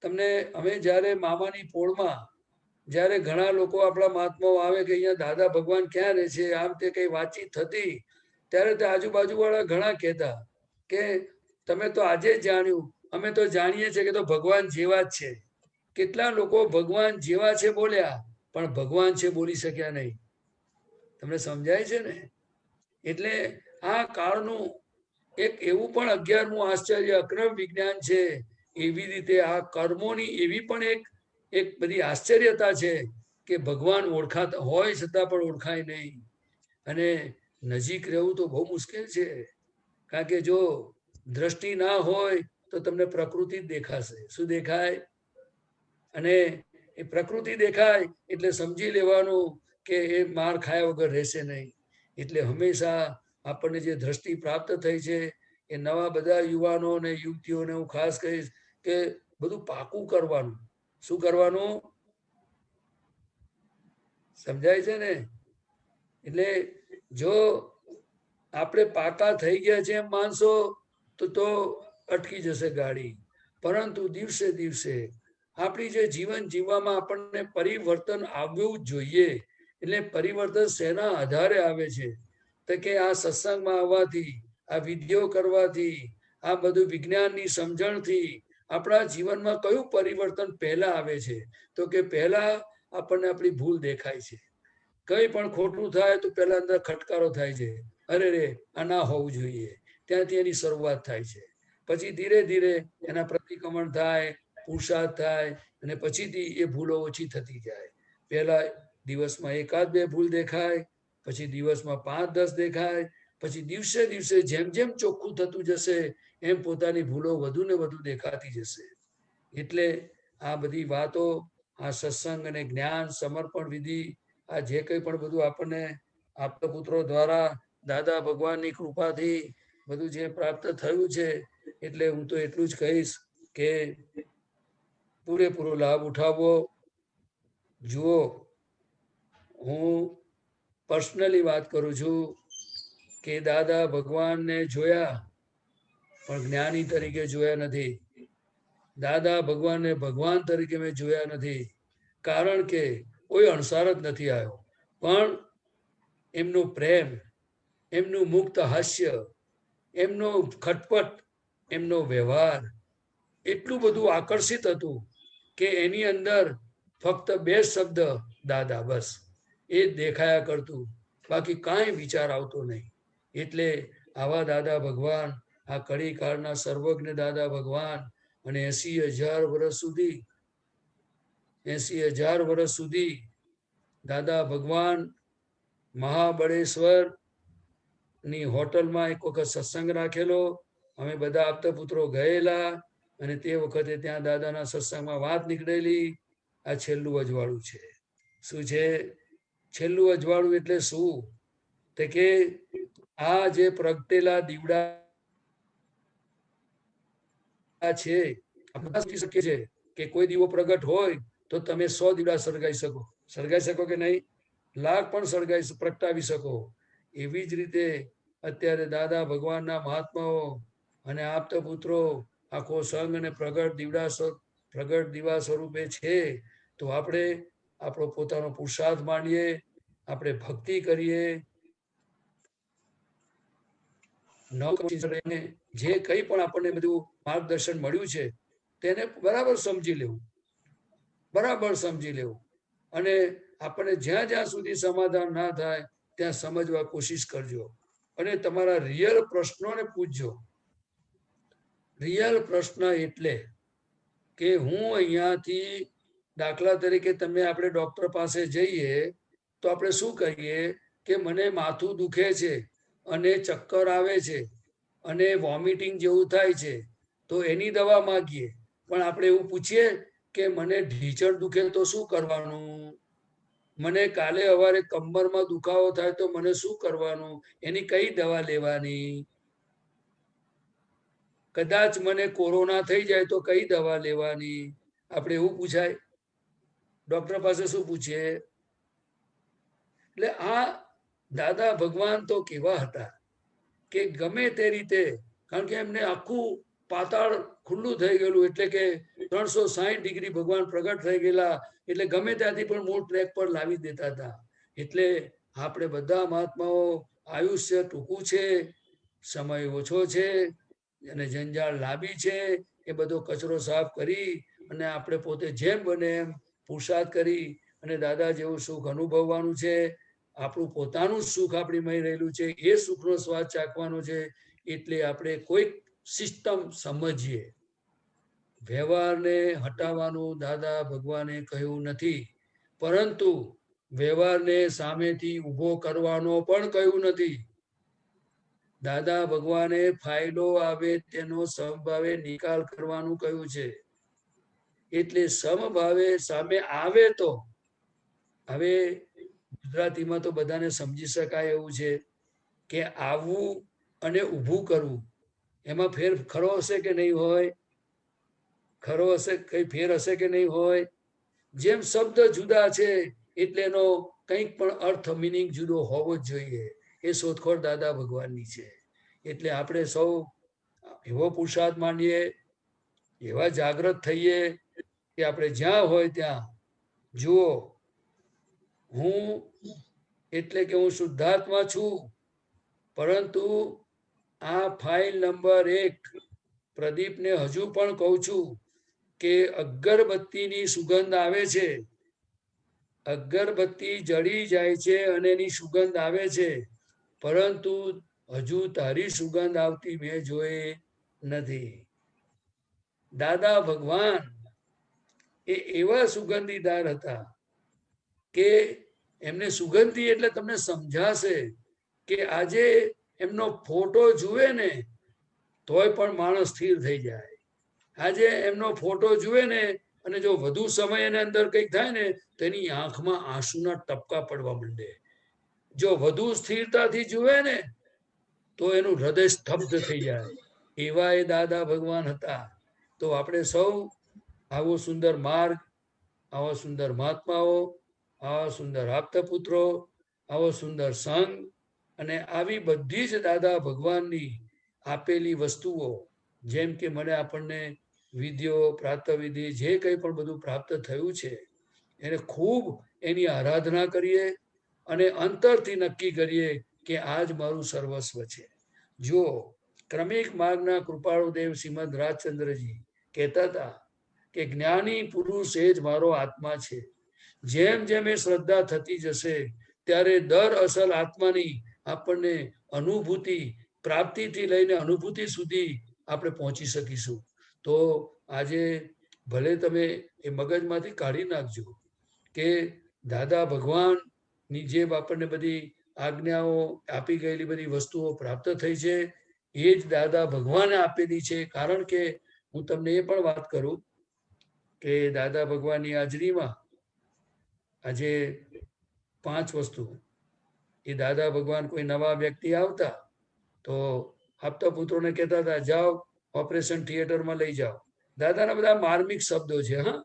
તમને અમે જ્યારે મામાની પોળમાં જ્યારે ઘણા લોકો આપણા મહાત્માઓ આવે કે અહીંયા દાદા ભગવાન ક્યાં રહે છે, આમ તે કઈ વાતચીત થતી, ત્યારે તે આજુબાજુ વાળા ઘણા કહેતા કે તમે તો આજે જ જાણ્યું, અમે તો જાણીએ છીએ કે તો ભગવાન જેવા જ છે. કેટલા લોકો ભગવાન જેવા છે બોલ્યા પણ ભગવાન છે બોલી શક્યા નહીં. તમને સમજાય છે ને? એટલે આ કાળનું એક એવું પણ 11મું આશ્ચર્ય અક્રમ વિજ્ઞાન છે. એવી રીતે આ કર્મોની એવી પણ એક બધી આશ્ચર્યતા છે કે ભગવાન ઓળખાતા હોય છતાં પણ ઓળખાય નહીં. અને નજીક રહેવું તો બહુ મુશ્કેલ છે. કારણ કે જો દ્રષ્ટિ ના હોય તો તમને પ્રકૃતિ જ દેખાશે. શું દેખાય? અને એ પ્રકૃતિ દેખાય એટલે સમજી લેવાનું કે એ માર ખાયા વગર રહેશે નહીં. એટલે હંમેશા આપણને જે દ્રષ્ટિ પ્રાપ્ત થઈ છે એ નવા બધા યુવાનો અને યુવતીઓને હું ખાસ કહીશ કે બધું પાકું કરવાનું. શું કરવાનું? સમજાય છે ને? એટલે જો આપણે પાકા થઈ ગયા છે એમ માનશો તો અટકી જશે ગાડી. પરંતુ દિવસે દિવસે આપણી જે જીવન જીવવામાં આપણને પરિવર્તન આવવું જ જોઈએ. એટલે પરિવર્તન શેના આધારે આવે છે? તો કે આ સત્સંગમાં આવવાથી, આ વિધિઓ કરવાથી, આ બધું વિજ્ઞાનની સમજણથી આપણા જીવનમાં કયું પરિવર્તન પહેલા આવે છે? તો કે પહેલા આપણને આપણી ભૂલ દેખાય છે. કંઈ પણ ખોટું થાય તો પહેલા અંદર ખટકારો થાય છે, અરે રે આ ના હોવું જોઈએ. ત્યાંથી એની શરૂઆત થાય છે. પછી ધીરે ધીરે એના પ્રતિક્રમણ થાય, પુરુષાર્થ થાય અને પછીથી એ ભૂલો ઓછી થતી જાય. પહેલા દિવસમાં 1-2 ભૂલ દેખાય, પછી દિવસમાં 5-10 દેખાય, પછી દિવસે દિવસે જેમ જેમ ચોખ્ખું થતું જશે એમ પોતાની ભૂલો વધુ ને વધુ દેખાતી જશે. એટલે આ બધી વાતો, આ સત્સંગ અને જ્ઞાન સમર્પણ વિધિ, આ જે કંઈ પણ બધું આપણને આપતપુત્રો દ્વારા દાદા ભગવાનની કૃપાથી બધું જે પ્રાપ્ત થયું છે, એટલે હું તો એટલું જ કહીશ કે પૂરેપૂરો લાભ ઉઠાવવો. જુઓ, હું પર્સનલી વાત કરું છું કે દાદા ભગવાનને જોયા પણ જ્ઞાની તરીકે જોયા નથી. દાદા ભગવાનને ભગવાન તરીકે મેં જોયા નથી. કારણ કે કોઈ અણસાર જ નથી આવ્યો. પણ એમનો પ્રેમ, એમનું મુક્ત હાસ્ય, એમનો ખટપટ, એમનો વ્યવહાર એટલું બધું આકર્ષિત હતું કે એની અંદર ફક્ત 2 શબ્દ દાદા, બસ એ જ દેખાયા કરતું, બાકી કાંઈ વિચાર આવતો નહીં. એટલે આવા દાદા ભગવાન, આ કળી કાળના સર્વજ્ઞ દાદા ભગવાન અને 80,000 વર્ષ સુધી દાદા ભગવાન મહાબળેશ્વર ની હોટલમાં એક વખત સત્સંગ રાખેલો. અમે બધા આપતપુત્રો ગયેલા અને તે વખતે ત્યાં દાદાના સત્સંગમાં વાત નીકળેલી, આ છેલ્લું અજવાળું છે. શું છે છેલ્લું અજવાળું? એટલે શું? તે કે આ જે પ્રગટેલા દીવડા છે, આપણે સમજી શકીએ છીએ કે કોઈ દીવો પ્રગટ હોય તો તમે 100 દીવડા સળગાઈ શકો કે નહીં? લાખ પણ પ્રગટાવી શકો. એવી જ રીતે અત્યારે દાદા ભગવાનના મહાત્માઓ અને આપતપુત્રો આખો સંઘ અને પ્રગટ દીવા સ્વરૂપે છે. તો આપણે આપણો પોતાનો પુરુષાર્થ માંડીએ, આપણે ભક્તિ કરીએ, જે કંઈ પણ આપણને બધું માર્ગદર્શન મળ્યું છે તેને બરાબર સમજી લેવું અને આપણને જ્યાં જ્યાં સુધી સમાધાન ના થાય ત્યાં સમજવા કોશિશ કરજો અને તમારા રિયલ પ્રશ્નોને પૂછજો. રિયલ પ્રશ્ન એટલે કે હું અહીંયાથી, દાખલા તરીકે આપણે ડોક્ટર પાસે જઈએ તો આપણે શું કહીએ કે મને માથું દુખે છે અને ચક્કર આવે છે અને વોમિટિંગ જેવું થાય છે, તો એની દવા માંગીએ. પણ આપણે એવું પૂછીએ કે મને ઢીચણ દુખે તો શું કરવાનું, મને કાલે સવારે કમરમાં દુખાવો થાય તો મને શું કરવાનું, એની કઈ દવા લેવાની, કદાચ મને કોરોના થઈ જાય તો કઈ દવા લેવાની, આપણે એવું પૂછાય? ડોક્ટર પાસે શું પૂછીએ? એટલે આ દાદા ભગવાન તો કેવા હતા કે ગમે તે રીતે, કારણ કે એમને આખું પાતાળ ખુલ્લું થઈ ગયેલું, એટલે કે 360 ડિગ્રી ભગવાન પ્રગટ થઈ ગયેલા, એટલે ગમે ત્યાંથી પણ મૂળ ટ્રેક પર લાવી દેતા હતા. એટલે આપણે બધા મહાત્માઓ આયુષ્ય ટૂંકું છે, સમય ઓછો છે અને જંજાળ લાંબી છે, એ બધો કચરો સાફ કરી અને આપણે પોતે જેમ બને એમ પુરુષાર્થ કરી અને દાદા જેવું સુખ અનુભવવાનું છે. આપણું પોતાનું સુખ આપણીમાં રહેલું છે, એ સુખનો સ્વાદ ચાખવાનો છે. એટલે આપણે કોઈક સિસ્ટમ સમજીએ. વ્યવહારને હટાવવાનું દાદા ભગવાને કહ્યું નથી, પરંતુ વ્યવહારને સામેથી ઊભો કરવાનો પણ કહ્યું નથી. દાદા ભગવાને ફાયદો આવે તેનો સમભાવે નિકાલ કરવાનું કહ્યું છે. એટલે સમભાવે સામે આવે તો, હવે ગુજરાતીમાં તો બધાને સમજી શકાય એવું છે કે આવવું અને ઊભું કરવું, એમાં ફેર ખરો હશે કે નહીં હોય? ખરો હશે? કઈ ફેર હશે કે નહીં હોય? જેમ શબ્દ જુદા છે એટલે એનો કંઈક પણ અર્થ, મિનિંગ જુદો હોવો જ જોઈએ. એ શોધખોળ દાદા ભગવાનની છે. એટલે આપણે સૌ એવો પુરુષાર્થ માંડીએ, એવા જાગૃત થઈએ કે આપણે જ્યાં હોય ત્યાં જુઓ, હું એટલે કે હું શુદ્ધાત્મા છું, પરંતુ આ ફાઇલ નંબર 1 પ્રદીપને હજુ પણ કહું છું કે અગરબત્તીની સુગંધ આવે છે, અગરબત્તી જળી જાય છે અને એની સુગંધ આવે છે, પરંતુ હજુ તારી સુગંધ આવતી મેં જોઈ નથી. દાદા ભગવાન એ એવા સુગંધીદાર હતા કે એમને સુગંધી એટલે તમને સમજાશે કે આજે એમનો ફોટો જુએ ને તોય પણ માણસ સ્થિર થઈ જાય. આજે એમનો ફોટો જુએ ને અને જો વધુ સમય એની અંદર કંઈક થાય ને તો એની આંખમાં આંસુના ટપકા પડવા માંડે. જો વધુ સ્થિરતાથી જુએ ને તો એનું હૃદય સ્તબ્ધ થઈ જાય. એવા એ દાદા ભગવાન હતા. તો આપણે સૌ આવો સુંદર માર્ગ, આવા સુંદર મહાત્માઓ, આવા સુંદર આપતપુત્રો, આવો સુંદર સંઘ અને આવી બધી જ દાદા ભગવાનની આપેલી વસ્તુઓ, જેમ કે મને આપણને વિધિઓ, પ્રાતઃવિધિ, જે કંઈ પણ બધું પ્રાપ્ત થયું છે એને ખૂબ એની આરાધના કરીએ અને અંતરથી નક્કી કરીએ કે આ જ મારું સર્વસ્વ છે. જો ક્રમિક માર્ગના કૃપાળુ દેવ શ્રીમદ રાજચંદ્રજી કહેતા હતા કે જ્ઞાની પુરુષ એ જ મારો આત્મા છે. જેમ જેમ એ શ્રદ્ધા થતી જશે ત્યારે દર અસલ આત્માની આપણને અનુભૂતિ, પ્રાપ્તિથી લઈને અનુભૂતિ સુધી આપણે પહોંચી શકીશું. તો આજે ભલે તમે એ મગજમાંથી કાઢી નાખજો કે દાદા ભગવાનની જે આપણને બધી આજ્ઞાઓ આપી ગયેલી બધી વસ્તુઓ પ્રાપ્ત થઈ છે, એ જ દાદા ભગવાને આપેલી છે. કારણ કે હું તમને એ પણ વાત કરું કે દાદા ભગવાનની હાજરીમાં આજે 5 વસ્તુ, એ દાદા ભગવાન કોઈ નવા વ્યક્તિ આવતા તો આપતા પુત્રોને કહેતા હતા, જાઓ ઓપરેશન થિયેટરમાં લઈ જાઓ. દાદાના બધા માર્મિક શબ્દો છે. હા,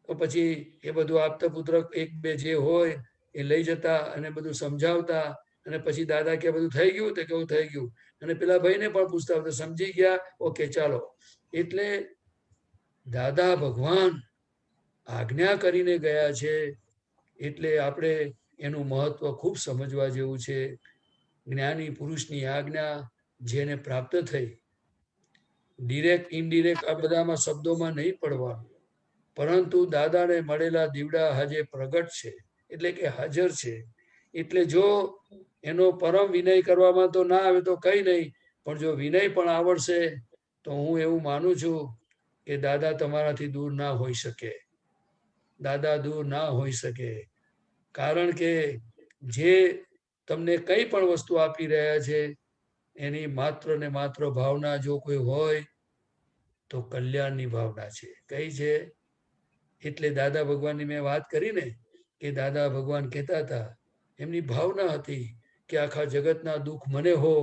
તો પછી એ બધું આપતા પુત્ર 1-2 જે હોય એ લઈ જતા અને બધું સમજાવતા અને પછી દાદા કે બધું થઈ ગયું? તો કેવું થઈ ગયું? અને પેલા ભાઈને પણ પૂછતા હતા, સમજી ગયા? ઓકે ચાલો. એટલે દાદા ભગવાન આજ્ઞા કરીને ગયા છે, એટલે આપણે એનું મહત્વ ખૂબ સમજવા જેવું છે. જ્ઞાની પુરુષની આજ્ઞા જેને પ્રાપ્ત થઈ, ડિરેક્ટ ઇનડિરેક્ટ આ બધામાં શબ્દોમાં નહીં પડવાનું, પરંતુ દાદાને મળેલા દીવડા હજે પ્રગટ છે, એટલે કે હાજર છે. એટલે જો એનો પરમ વિનય કરવામાં તો ના આવે તો કઈ નહીં, પણ જો વિનય પણ આવડશે તો હું એવું માનું છું કે દાદા તમારાથી દૂર ના હોઈ શકે. દાદા દૂર ના હોઈ શકે, કારણ કે જે તમને કઈ પણ વસ્તુ આપી રહ્યા છે એની માત્ર ને માત્ર ભાવના જો કોઈ હોય તો કલ્યાણની ભાવના છે. કઈ છે? એટલે દાદા ભગવાનની મેં વાત કરી ને કે દાદા ભગવાન કહેતા હતા એમની ભાવના હતી કે આખા જગતના દુઃખ મને હો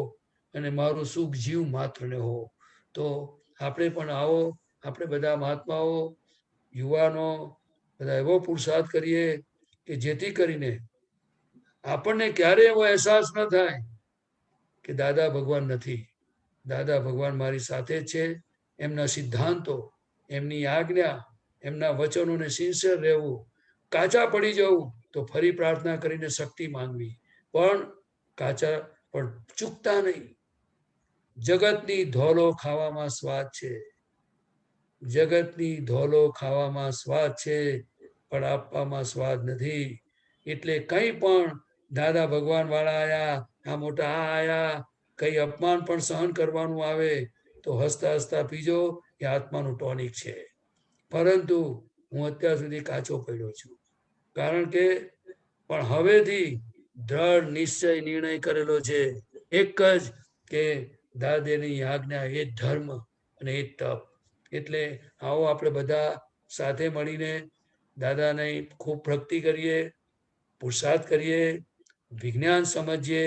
અને મારું સુખ જીવ માત્રને હો. તો આપણે પણ આવો, આપણે બધા મહાત્માઓ, યુવાનો બધા એવો પુરુષાર્થ કરીએ કે જેથી કરીને આપણને ક્યારે એવો અહેસાસ ન થાય કે દાદા ભગવાન નથી. દાદા ભગવાન મારી સાથે જ છે. એમના સિદ્ધાંતો, એમની આજ્ઞા, એમના વચનોને સિન્સિયર રહેવું, કાચા પડી જવું તો ફરી પ્રાર્થના કરીને શક્તિ માંગવી, પણ કાચા પણ ચૂકતા નહીં. જગતની ધોલો ખાવામાં સ્વાદ છે, જગતની ધોલો ખાવામાં સ્વાદ છે, પણ આપવામાં સ્વાદ નથી. એટલે કઈ પણ દાદા ભગવાન વાળા આયા, આ મોટા આ આયા, કઈ અપમાન પણ સહન કરવાનું આવે તો હસતા હસતા પીજો, એ આત્માનું ટોનિક છે. પરંતુ હું અત્યાર સુધી કાચો પડ્યો છું, કારણ કે પણ હવેથી દ્રઢ નિશ્ચય નિર્ણય કરેલો છે એક જ કે દાદાની આજ્ઞા એ ધર્મ અને એ તપ. એટલે આવો આપણે બધા સાથે મળીને દાદાને ખૂબ ભક્તિ કરીએ, પુરુષાર્થ કરીએ, વિજ્ઞાન સમજીએ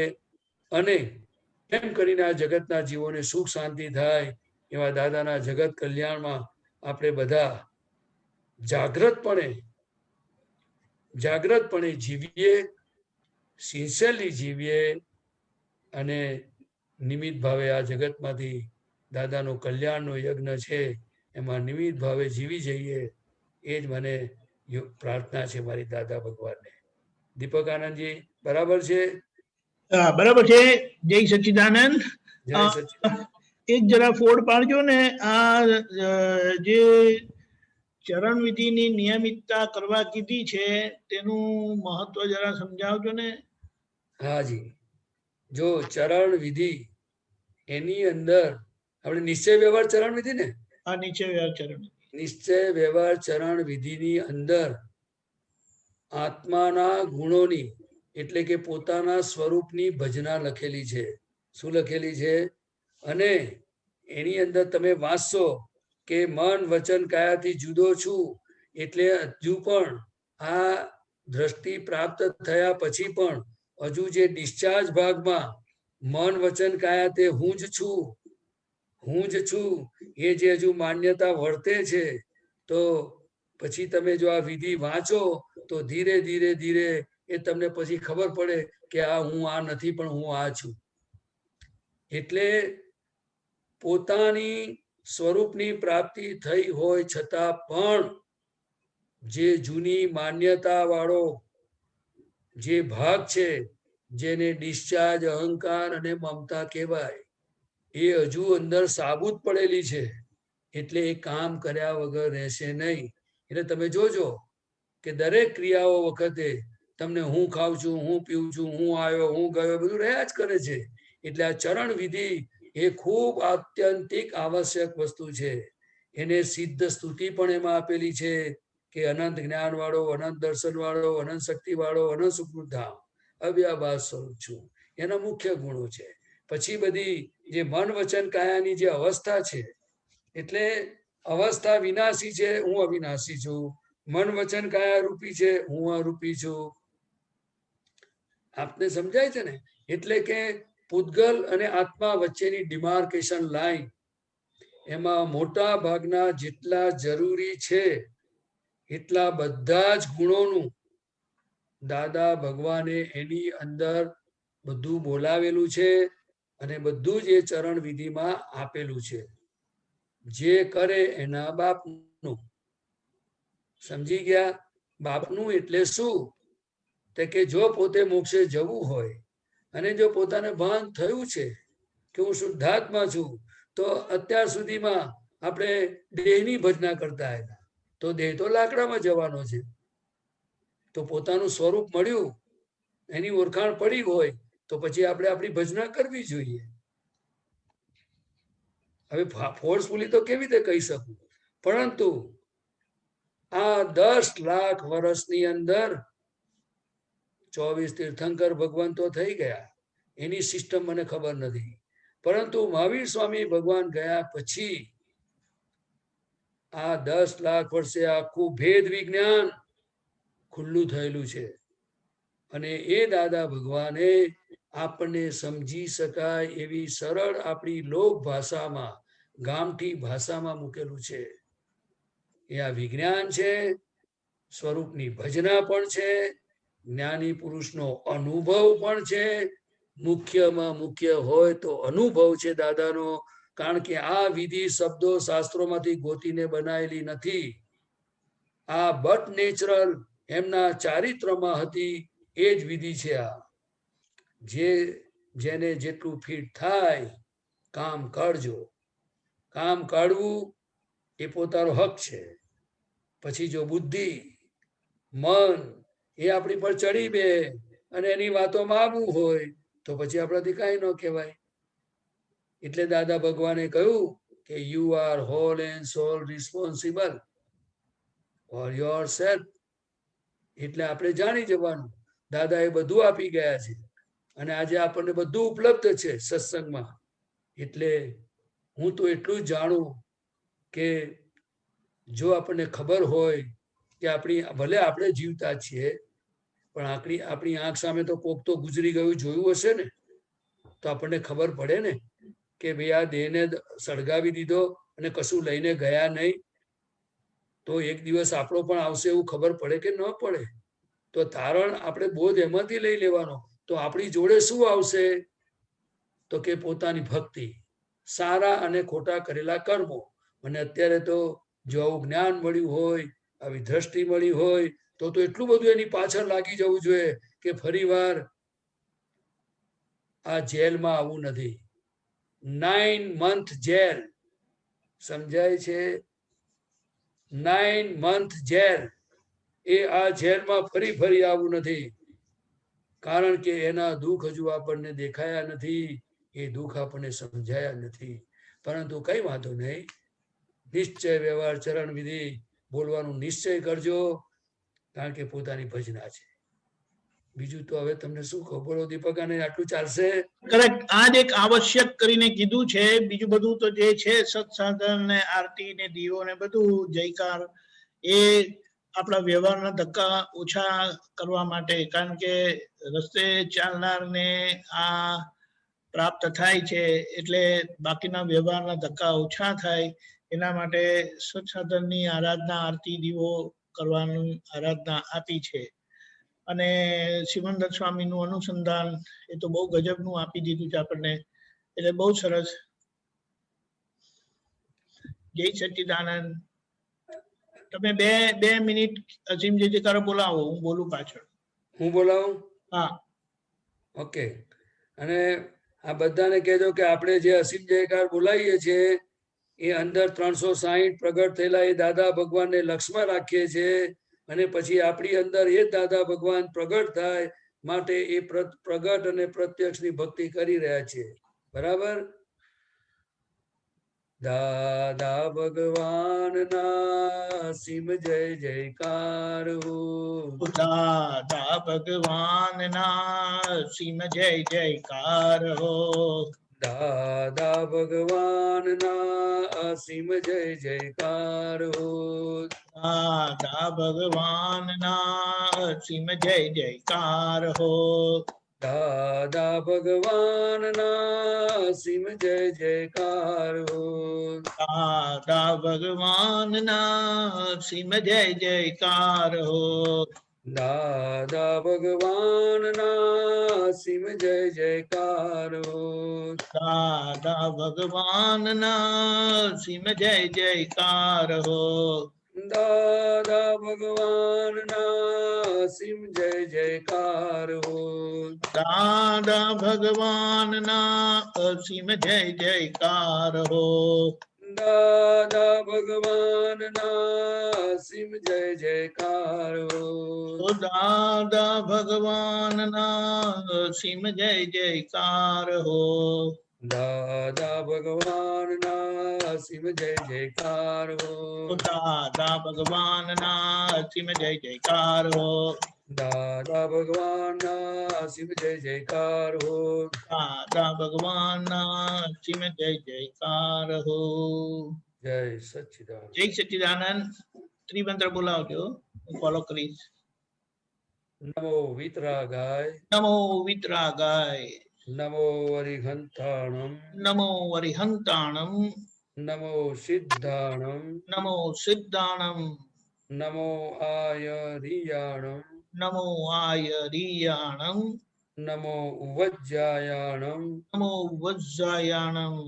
અને એમ કરીને આ જગતના જીવોને સુખ શાંતિ થાય એવા દાદાના જગત કલ્યાણમાં આપણે બધા જાગ્રતપણે જીવીએ, સિન્સિયરલી જીવીએ અને નિમિત્ત ભાવે આ જગતમાંથી દાદાનો કલ્યાણનો યજ્ઞ છે એમાં નિમિત્ત ભાવે જીવી જઈએ, એ જ મને પ્રાર્થના છે મારી દાદા ભગવાનને. દીપક આનંદજી, બરાબર છે? બરાબર છે. જય સચ્ચિદાનંદ. જય સચ્ચિદાનંદ. એક જરા ફોડ પાડજો ને, આ જે ચરણ વિધિની નિયમિતતા કરવા કીધી છે તેનું મહત્વ જરા સમજાવજો ને. હાજી, જો ચરણ વિધિ એની અંદર આપણે નિશ્ચય વ્યવહાર ચરણ વિધિ ને, આ નીચે વ્યવહાર ચરણ, નિશ્ચય વ્યવહાર ચરણ વિધિની અંદર આત્માના ગુણોની એટલે કે પોતાના સ્વરૂપની ભજના લખેલી છે. શું લખેલી છે? અને એની અંદર તમે વાંચશો કે મન વચન કાયાથી જુદો છું, એટલે હજુ પણ આ દ્રષ્ટિ પ્રાપ્ત થયા પછી પણ હજુ જે ડિસ્ચાર્જ ભાગમાં મન વચન કાયા તે હું જ છું એ જે હજુ માન્યતા વર્તે છે, તો પછી તમે જો આ વિધિ વાંચો તો ધીરે ધીરે ધીરે એ તમને પછી ખબર પડે કે આ હું આ નથી, પણ હું આ છું. એટલે પોતાની સ્વરૂપની પ્રાપ્તિ થઈ હોય છતાં પણ જે જૂની માન્યતા વાળો જે ભાગ છે, જેને ડિસ્ચાર્જ અહંકાર અને મમતા કહેવાય, એ હજુ અંદર સાબુત પડેલી છે. એટલે એ કામ કર્યા વગર રહેશે નહીં. એટલે તમે જોજો કે દરેક ક્રિયાઓ વખતે તમને હું ખાઉં છું, હું પીઉં છું, હું આવ્યો, હું ગયો, બધું રહ્યા જ કરે છે. એટલે આ ચરણ વિધિ એ ખૂબ આત્યંતિક આવશ્યક વસ્તુ છે. એને સિદ્ધ સ્તુતિ પણ એમાં આપેલી છે કે અનંત જ્ઞાન વાળો, અનંત દર્શન વાળો, અનંત શક્તિ વાળો, અનંત સુખનું ધામ, અવ્યાભાસ સ્વરૂપ છું. એના મુખ્ય ગુણો છે. પછી બધી જે મન વચન કાયાની જે અવસ્થા છે, એટલે અવસ્થા વિનાશી છે, હું અવિનાશી છું. મન વચન કાયા રૂપી છે, હું અરૂપી છું. આપને સમજાય છે ને? એટલે કે પૂતગલ અને આત્મા વચ્ચેની ડિમાર્કેશન લાઈન, એમાં મોટા ભાગના જેટલા જરૂરી છે એટલા બધા જ ગુણોનું દાદા ભગવાને એની અંદર બધું બોલાવેલું છે અને બધું જ એ ચરણ વિધિમાં આપેલું છે. જે કરે એના બાપનું. સમજી ગયા? બાપનું એટલે શું? તે કે જો પોતે મોક્ષે જવું હોય અને જો પોતાને ભાન થયું છે કે હું શુદ્ધાત્મા છું, તો અત્યાર સુધીમાં આપણે દેહની ભજના કરતા હતા, તો દેહ તો લાકડામાં જવાનો છે. તો પોતાનું સ્વરૂપ મળ્યું, એની ઓળખાણ પડી હોય, તો પછી આપણે આપણી ભજના કરવી જોઈએ. હવે ફોર્સફુલી તો કેવી રીતે કહી શકું, પરંતુ આ 10 લાખ વર્ષની અંદર 24 તીર્થંકર ભગવાન તો થઈ ગયા, એની સિસ્ટમ મને ખબર નથી, પરંતુ મહાવીર સ્વામી ભગવાન ગયા પછી આ 10 લાખ વર્ષે આખું ભેદ વિજ્ઞાન ખુલ્લું થયેલું છે. અને એ દાદા ભગવાને આપણને સમજી શકાય એવી સરળ આપણી લોક ભાષામાં, ગામઠી ભાષામાં મૂકેલું છે. એ આ વિજ્ઞાન છે, સ્વરૂપની ભજના પણ છે, જ્ઞાની પુરુષનો અનુભવ પણ છે. મુખ્યમાં મુખ્ય હોય તો અનુભવ છે દાદાનો, કારણ કે આ વિધિ શબ્દો શાસ્ત્રોમાંથી ગોતીને બનાવેલી નથી. આ બટ નેચરલ એમના ચારિત્રમાં હતી એ જ વિધિ છે. આ જેને જેટલું ફિટ થાય કામ કરજો. કામ કાઢવું એ પોતાનો હક છે. પછી જો બુદ્ધિ મન એ આપણી પર ચડી બે અને એની વાતોમાં આવવું હોય તો પછી આપણાથી કાંઈ ન કહેવાય. એટલે દાદા ભગવાને કહ્યું કે you are whole and sole responsible for your self. એટલે આપણે જાણી જવાનું દાદા એ બધું આપી ગયા છે, અને આજે આપણને બધું ઉપલબ્ધ છે સત્સંગમાં. એટલે હું તો એટલું જ જાણું કે જો આપણને ખબર હોય કે ભલે આપણે જીવતા છીએ, પણ આપણી આંખ સામે તો કોક તો ગુજરી ગયું જોયું હશે ને, તો આપણને ખબર પડે ને કે ભાઈ આ દેહને સળગાવી દીધો અને કશું લઈને ગયા નહીં, તો એક દિવસ આપણો પણ આવશે એવું ખબર પડે કે ન પડે? તો તારણ આપણે બોધ એમાંથી લઈ લેવાનો. તો આપણી જોડે શું આવશે? તો કે પોતાની ભક્તિ, સારા અને ખોટા કરેલા કર્મો. અને અત્યારે તો જો આવું જ્ઞાન મળ્યું હોય, આવી દ્રષ્ટિ મળી હોય, તો એટલું બધું એની પાછળ લાગી જવું જોઈએ કે ફરી વાર આ જેલમાં આવવું નથી. 9 month જેલ, સમજાય છે? 9 month જેલ, એ આ જેલમાં ફરી આવવું નથી. કારણ કે એના દુઃખ હજુ આપણને દેખાયા નથી, એ દુઃખ આપણને સમજાયા નથી. પરંતુ કઈ વાંધો નહીં, નિશ્ચય વ્યવહાર ચરણ વિધિ બોલવાનું નિશ્ચય કરજો, કારણ કે પોતાની ભજના છે. બીજું તો હવે તમને શું કહું? બોલો દીપક, આને આટલું ચાલશે? કરેક્ટ. આ જ એક આવશ્યક કરીને કીધું છે. બીજું બધું તો જે છે સત્સાધન ને આરતી ને દીવો ને બધું જયકાર, એ આપણા વ્યવહારના ધક્કા ઓછા કરવા માટે, કારણ કે રસ્તે ચાલનારને આ પ્રાપ્ત થાય છે, એટલે બાકીના વ્યવહારના ધક્કા ઓછા થાય એના માટે સત્સાધનની આરાધના, આરતી દીવો કરવાનું આરાધના આપી છે. અને સિમંદર સ્વામીનું અનુસંધાન એ તો બહુ ગજબનું આપી દીધું છે આપણને, એટલે બહુ સરસ. જય સચ્ચિદાનંદ. તમે બે મિનિટ અસીમ જે કરો બોલાવો, હું બોલું પાછળ. હું બોલાવું? હા, ઓકે. અને આ બધાને કહેજો કે આપણે જે અસીમ જયકાર બોલાવીએ છીએ એ અંદર 360 પ્રગટ થયેલા એ દાદા ભગવાનને લક્ષમાં રાખીએ છીએ, અને પછી આપણી અંદર એ દાદા ભગવાન પ્રગટ થાય માટે એ પ્રગટ અને પ્રત્યક્ષની ભક્તિ કરી રહ્યા છીએ. બરાબર? દાદા ભગવાનના અસીમ જય જયકાર હો. દાદા ભગવાનના અસીમ જય જયકાર હો. દાદા ભગવાનના અસીમ જય જયકાર હો. દાદા ભગવાનના અસીમ જય જયકાર હો. દાદા ભગવાનના અસીમ જય જયકાર હો. દાદા ભગવાનના અસીમ જય જયકાર હો. દાદા ભગવાનના અસીમ જય જયકાર હો. દાદા ભગવાનના અસીમ જય જયકાર હો. દાદા ભગવાનના સિમ જય જયકાર હો. દાદા ભગવાનના અસીમ જય જયકાર હો. દાદા ભગવાનના સિમ જય જયકાર હો. ઓ દાદા ભગવાનના અસીમ જય જયકાર હો. દાદા ભગવાનના સિમ જય જયકાર હો. ઓ દાદા ભગવાનના અસીમ જય જયકાર હો. દાદા ભગવાનના સિમ જય જયકાર હો. દાદા ભગવાનના અસીમ જય જયકાર હો. જય સચ્ચિદાનંદ. જય સચ્ચિદાનંદ. ત્રિમંત્ર બોલાવજો, હું ફોલો કરીશ. નમો વિતરાગાય. નમો વિતરાગાય. નમો અરિહંતાણમ. નમો અરિહંતાણમ. નમો સિદ્ધાણમ. નમો સિદ્ધાણમ. નમો આયરિયાણમ. નમો આયરિયાણમ. નમો ઉવજ્જાયાણમ. નમો વજ્જાયાણમ.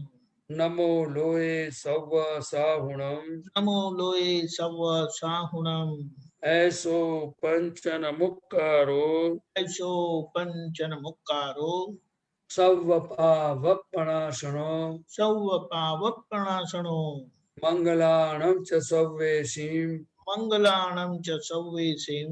નમો લોય સવ સાહુણમ. નમો લોય સવ સાહુણમ. એસો પંચન મુક્કારો. એસો પંચન મુક્કારો. સવ પાવપણાસણો. સૌ પાવપણાસણો. મંગલાણમ ચ સવ્વેશીમ. મંગલાણમ ચ સૌવેશિમ.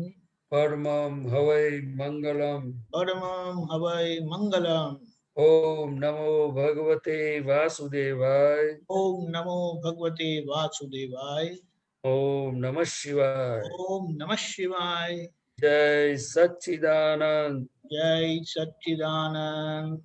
પરમમ હવૈ મંગલમ. પરમં હવૈ મંગલમ. ઓમ નમો ભગવતે વાસુદેવાય. ઓમ નમો ભગવતે વાસુદેવાય. ઓમ નમઃ શિવાય. ઓમ નમઃ શિવાય. જય સચ્ચિદાનંદ. જય સચ્ચિદાનંદ.